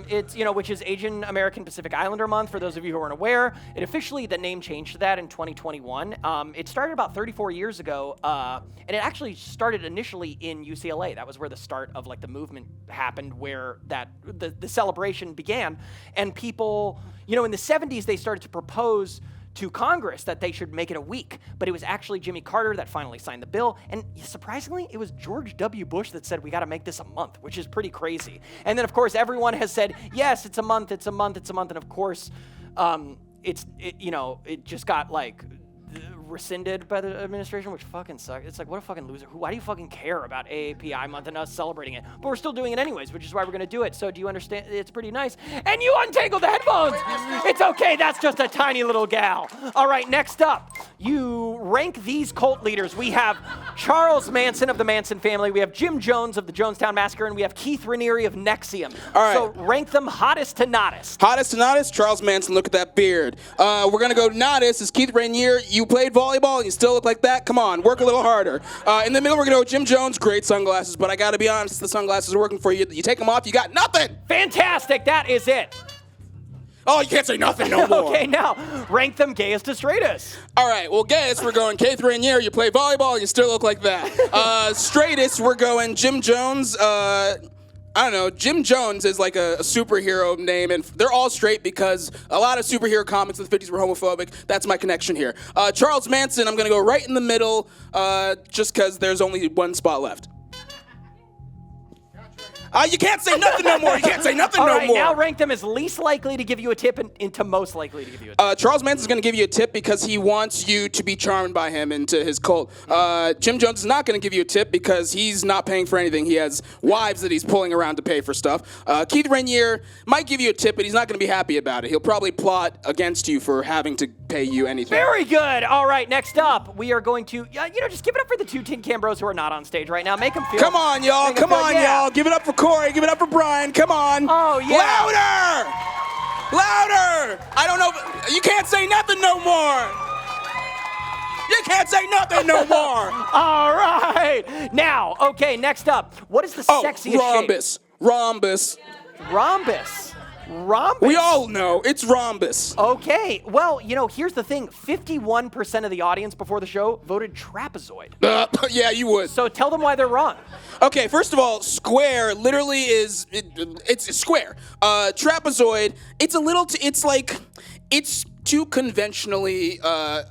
it's, which is Asian American Pacific Islander Month, for those of you who aren't aware. It officially, the name changed to that in 2021. It started about 34 years ago, and it actually started initially in UCLA. That was where the start of the movement happened, where the celebration began. And people, in the 70s, they started to propose to Congress that they should make it a week, but it was actually Jimmy Carter that finally signed the bill, and surprisingly, it was George W. Bush that said we got to make this a month, which is pretty crazy. And then, of course, everyone has said, yes, it's a month, it's a month, it's a month, and of course, it just got like rescinded by the administration, which fucking sucks. It's like, what a fucking loser. Why do you fucking care about AAPI month and us celebrating it? But we're still doing it anyways, which is why we're gonna do it. So do you understand? It's pretty nice. And you untangled the headphones. It's okay, that's just a tiny little gal. All right, next up, you rank these cult leaders. We have Charles Manson of the Manson family. We have Jim Jones of the Jonestown Massacre, and we have Keith Raniere of Nexium. All right. So rank them hottest to nottest. Hottest to nottest, Charles Manson, look at that beard. We're gonna go nottest is Keith Raniere. You played volleyball and you still look like that? Come on, work a little harder. In the middle, we're gonna go with Jim Jones, great sunglasses, but I gotta be honest, the sunglasses are working for you. You take them off, you got nothing! Fantastic, that is it. Oh, you can't say nothing no more. Okay, now, rank them gayest to straightest. All right, well, gayest, we're going Keith Raniere. You play volleyball and you still look like that. Straightest, we're going Jim Jones. I don't know, Jim Jones is like a superhero name, and they're all straight because a lot of superhero comics in the 50s were homophobic. That's my connection here. Charles Manson, I'm gonna go right in the middle, just because there's only one spot left. You can't say nothing no more. You can't say nothing All no right, more. now rank them as least likely to give you a tip and into most likely to give you a tip. Charles Manson's going to give you a tip because he wants you to be charmed by him into his cult. Jim Jones is not going to give you a tip because he's not paying for anything. He has wives that he's pulling around to pay for stuff. Keith Raniere might give you a tip, but he's not going to be happy about it. He'll probably plot against you for having to pay you anything. Very good. All right, next up, we are going to, just give it up for the two Tin Can Bros who are not on stage right now. Make them feel. Come on, y'all. Come on, y'all. Give it up for Corey. Give it up for Brian. Come on. Oh, yeah. Louder! Louder! I don't know. You can't say nothing no more. You can't say nothing no more. All right. Now, okay, next up, what is the sexiest rhombus. shape? Rhombus. Rhombus. Rhombus? We all know it's rhombus. Okay, well, here's the thing. 51% of the audience before the show voted trapezoid. Yeah, you would. So tell them why they're wrong. Okay, first of all, square literally it's square. Trapezoid, it's too conventionally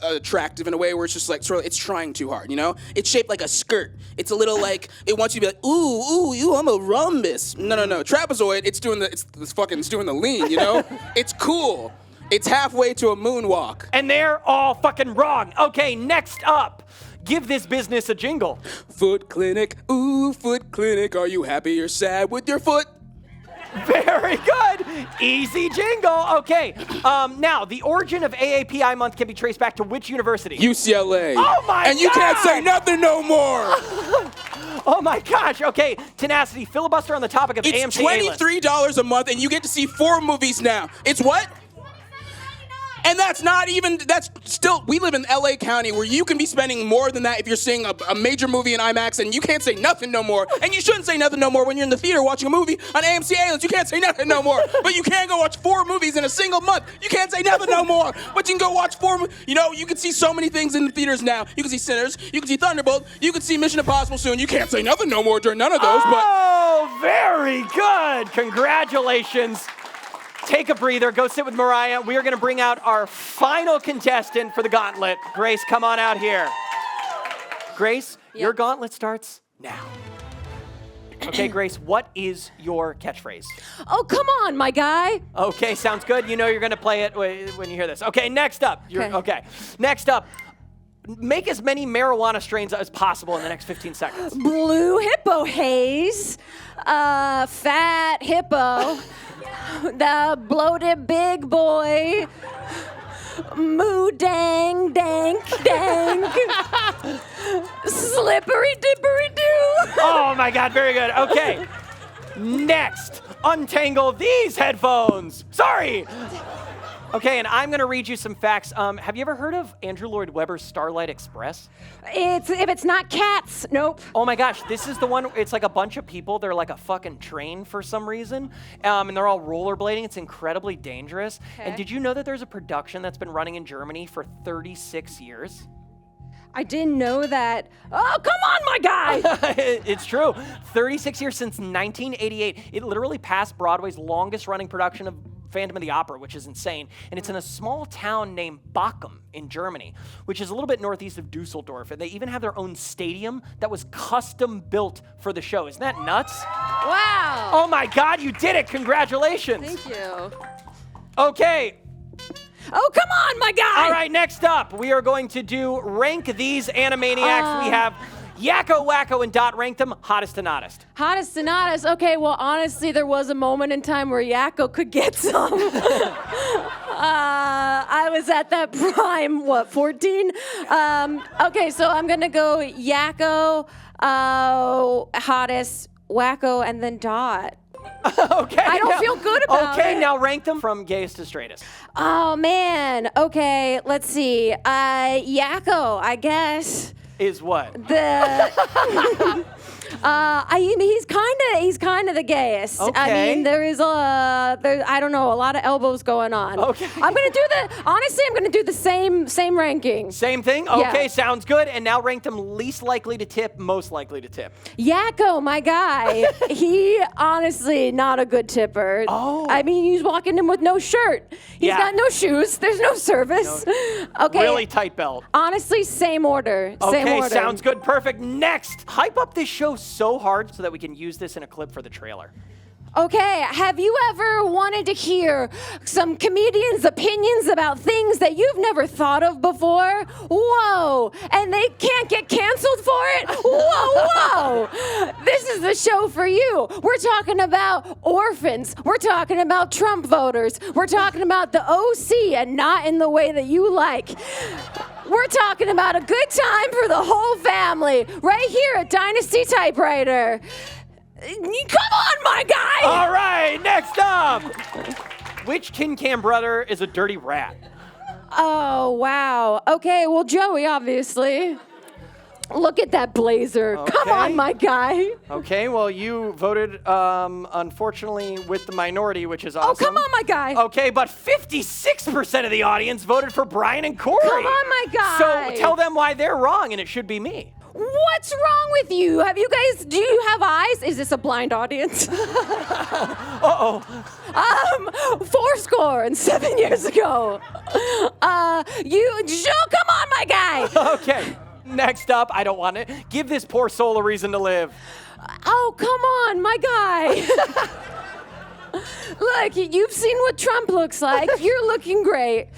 attractive in a way where it's just like it's trying too hard, It's shaped like a skirt. It's a little like it wants you to be like, ooh, I'm a rhombus. No. Trapezoid, it's doing the lean, It's cool. It's halfway to a moonwalk. And they're all fucking wrong. Okay, next up. Give this business a jingle. Foot clinic, ooh, foot clinic. Are you happy or sad with your foot? Very good. Easy jingle. Okay. Now, the origin of AAPI month can be traced back to which university? UCLA. Oh my God! And you can't say nothing no more. Oh my gosh. Okay. Tenacity. Filibuster on the topic of It's AMC A-list. $23 a month, and you get to see 4 movies now. It's what? And that's still, we live in LA County where you can be spending more than that if you're seeing a major movie in IMAX, and you can't say nothing no more. And you shouldn't say nothing no more when you're in the theater watching a movie on AMC A-list. You can't say nothing no more. But you can go watch 4 movies in a single month. You can't say nothing no more. But you can go watch 4, you can see so many things in the theaters now. You can see Sinners, you can see Thunderbolt, you can see Mission Impossible soon. You can't say nothing no more during none of those, Oh, very good. Congratulations. Take a breather, go sit with Mariah. We are going to bring out our final contestant for the Gauntlet. Grace, come on out here. Grace, your Gauntlet starts now. Okay, Grace, what is your catchphrase? Oh, come on, my guy. Okay, sounds good. You know you're going to play it when you hear this. Okay, next up. Okay. Next up, make as many marijuana strains as possible in the next 15 seconds. Blue hippo haze, fat hippo, the bloated big boy, moo dang dank dank, slippery dippery doo. Oh my God, very good. Okay, next, untangle these headphones. Sorry. Okay, and I'm gonna read you some facts. Have you ever heard of Andrew Lloyd Webber's Starlight Express? If it's not cats, nope. Oh my gosh, this is the one, it's like a bunch of people, they're like a fucking train for some reason, and they're all rollerblading. It's incredibly dangerous. Okay. And did you know that there's a production that's been running in Germany for 36 years? I didn't know that. Oh, come on, my guy! It's true. 36 years since 1988. It literally passed Broadway's longest running production of Phantom of the Opera, which is insane. And it's in a small town named Bochum in Germany, which is a little bit northeast of Dusseldorf. And they even have their own stadium that was custom built for the show. Isn't that nuts? Wow. Oh my God, you did it. Congratulations. Thank you. Okay. Oh, come on, my guy. All right, next up, we are going to do Rank These Animaniacs. We have Yakko, Wacko, and Dot. Rank them hottest and oddest. Hottest and oddest. Okay, well, honestly, there was a moment in time where Yakko could get some. I was at that prime, 14? Okay, so I'm going to go Yakko, hottest, Wacko, and then Dot. Okay. I don't feel good about it. Okay, now rank them from gayest to straightest. Oh, man. Okay, let's see. Yakko, I guess. Is what? He's kind of the gayest. Okay. I mean, I don't know, a lot of elbows going on. Okay. I'm gonna do the same ranking. Same thing? Yeah. Okay, sounds good. And now rank them least likely to tip, most likely to tip. Yakko, my guy, he honestly not a good tipper. Oh. I mean, he's walking in with no shirt. He's Yeah. got no shoes. There's no service. Okay. Really tight belt. Honestly, same order. Same Okay, order. sounds good. Perfect. Next, hype up this show so hard so that we can use this in a clip for the trailer. Okay, have you ever wanted to hear some comedians' opinions about things that you've never thought of before? Whoa! And they can't get canceled for it? Whoa! This is the show for you. We're talking about orphans. We're talking about Trump voters. We're talking about the OC and not in the way that you like. We're talking about a good time for the whole family right here at Dynasty Typewriter. Come on, my guy! All right, next up. Which Tin Can brother is a dirty rat? Oh, wow. Okay, well, Joey, obviously. Look at that blazer. Come Okay. on, my guy. Okay, well, you voted, unfortunately, with the minority, which is awesome. Oh, come on, my guy. Okay, but 56% of the audience voted for Brian and Corey. Come on, my guy. So tell them why they're wrong, and it should be me. What's wrong with you? Do you have eyes? Is this a blind audience? Uh-oh. 7 years ago. Joe, come on, my guy. Okay, next up, I don't want it. Give this poor soul a reason to live. Oh, come on, my guy. Look, you've seen what Trump looks like. You're looking great.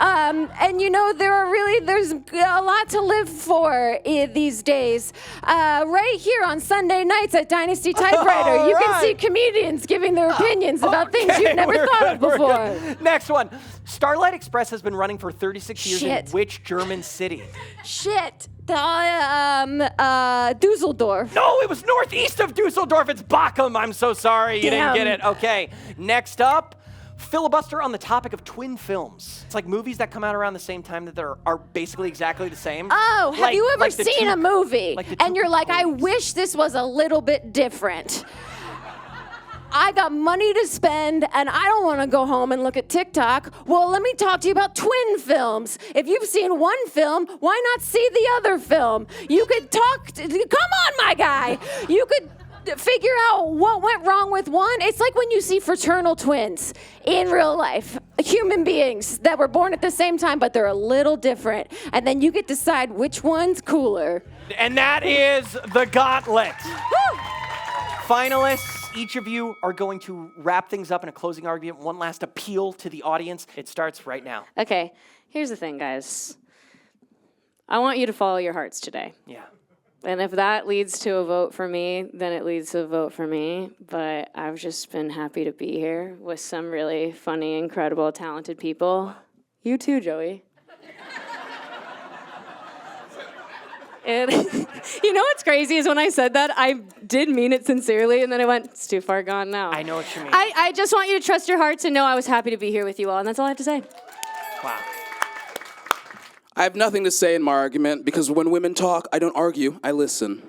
And you know, there's a lot to live for these days. Right here on Sunday nights at Dynasty Typewriter, you can see comedians giving their opinions about things you've never thought of before. Next one. Starlight Express has been running for 36 years Shit. in which German city? Shit. Dusseldorf. No, it was northeast of Dusseldorf. It's Bochum. I'm so sorry you didn't Damn. get it. Okay, next up. Filibuster on the topic of twin films. It's like movies that come out around the same time that are basically exactly the same. Oh, have you ever like the seen two- a movie like the two and you're like, I components. wish this was a little bit different? I got money to spend and I don't want to go home and look at TikTok. Well, let me talk to you about twin films. If you've seen one film, why not see the other film? You could come on, my guy. You could figure out what went wrong with one. It's like when you see fraternal twins in real life, human beings that were born at the same time, but they're a little different. And then you get to decide which one's cooler. And that is the Gauntlet. Finalists, each of you are going to wrap things up in a closing argument, one last appeal to the audience. It starts right now. Okay, here's the thing, guys. I want you to follow your hearts today. Yeah. And if that leads to a vote for me, then it leads to a vote for me. But I've just been happy to be here with some really funny, incredible, talented people. You too, Joey. And you know what's crazy is when I said that, I did mean it sincerely, and then I went, it's too far gone now. I know what you mean. I just want you to trust your hearts and know I was happy to be here with you all, and that's all I have to say. Wow. I have nothing to say in my argument because when women talk, I don't argue, I listen.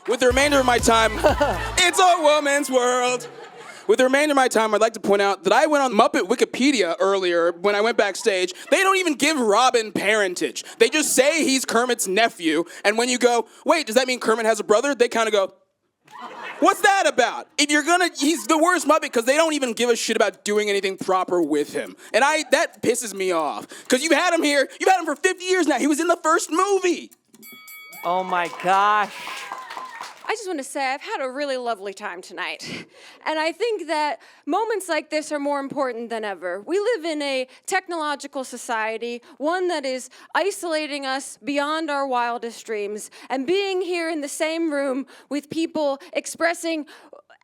With the remainder of my time, it's a woman's world. With the remainder of my time, I'd like to point out that I went on Muppet Wikipedia earlier when I went backstage. They don't even give Robin parentage. They just say he's Kermit's nephew, and when you go, wait, does that mean Kermit has a brother? They kind of go, what's that about? If you're gonna, he's the worst Muppet because they don't even give a shit about doing anything proper with him. And that pisses me off. Because you've had him here, you've had him for 50 years now. He was in the first movie. Oh my gosh. just want to say I've had a really lovely time tonight. And I think that moments like this are more important than ever. We live in a technological society, one that is isolating us beyond our wildest dreams. And being here in the same room with people expressing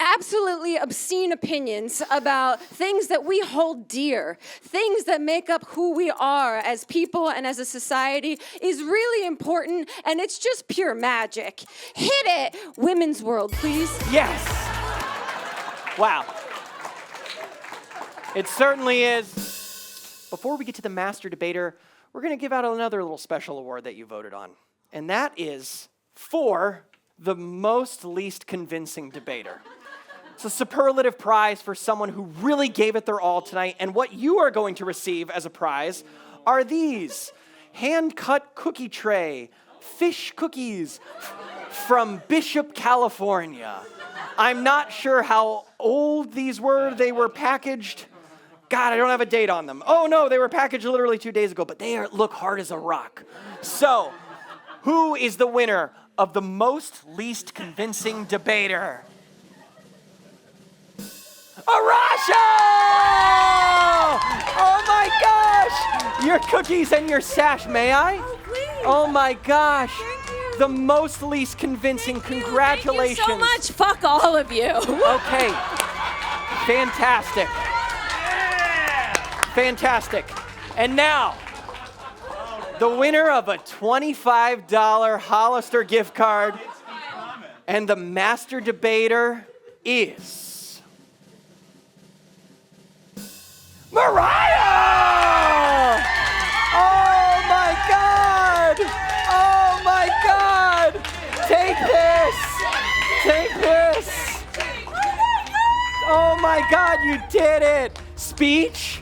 absolutely obscene opinions about things that we hold dear, things that make up who we are as people and as a society is really important, and it's just pure magic. Hit it, Women's World, please. Yes. Wow. It certainly is. Before we get to the master debater, we're going to give out another little special award that you voted on, and that is for the most least convincing debater. It's a superlative prize for someone who really gave it their all tonight. And what you are going to receive as a prize are these hand-cut cookie tray fish cookies from Bishop, California. I'm not sure how old these were. They were packaged. God, I don't have a date on them. Oh no, they were packaged literally 2 days ago, but they look hard as a rock. So, who is the winner of the most least convincing debater? Arasha! Oh my gosh! Your cookies and your sash, may I? Oh, please. Oh my gosh. Thank you. The most least convincing. Congratulations. Thank you so much. Fuck all of you. Okay. Fantastic. Fantastic. And now, the winner of a $25 Hollister gift card and the master debater is Mariah! Oh my God! Oh my God! Take this! Take this! Oh my God, you did it! Speech?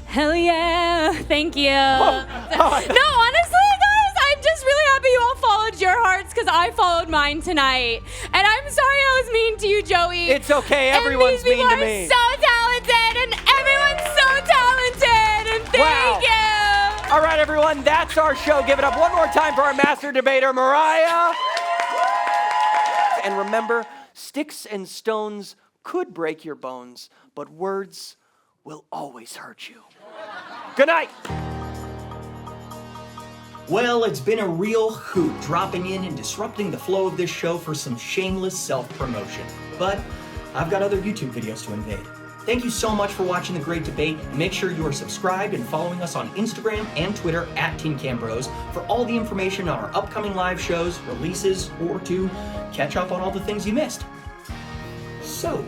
Hell yeah. Thank you. Oh, No, honestly, guys, I'm just really happy you all followed your hearts because I followed mine tonight. And I'm sorry I was mean to you, Joey. It's okay, everyone's and these mean to people me. are so talented, and everyone's so talented, and thank you. All right, everyone, that's our show. Give it up one more time for our master debater, Mariah. And remember, sticks and stones could break your bones, but words will always hurt you. Good night. Well, it's been a real hoot dropping in and disrupting the flow of this show for some shameless self-promotion. But I've got other YouTube videos to invade. Thank you so much for watching the great debate. Make sure you are subscribed and following us on Instagram and Twitter @TeenCamBros for all the information on our upcoming live shows, releases, or to catch up on all the things you missed. So,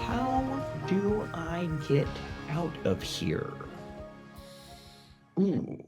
how do I get out of here? Ooh.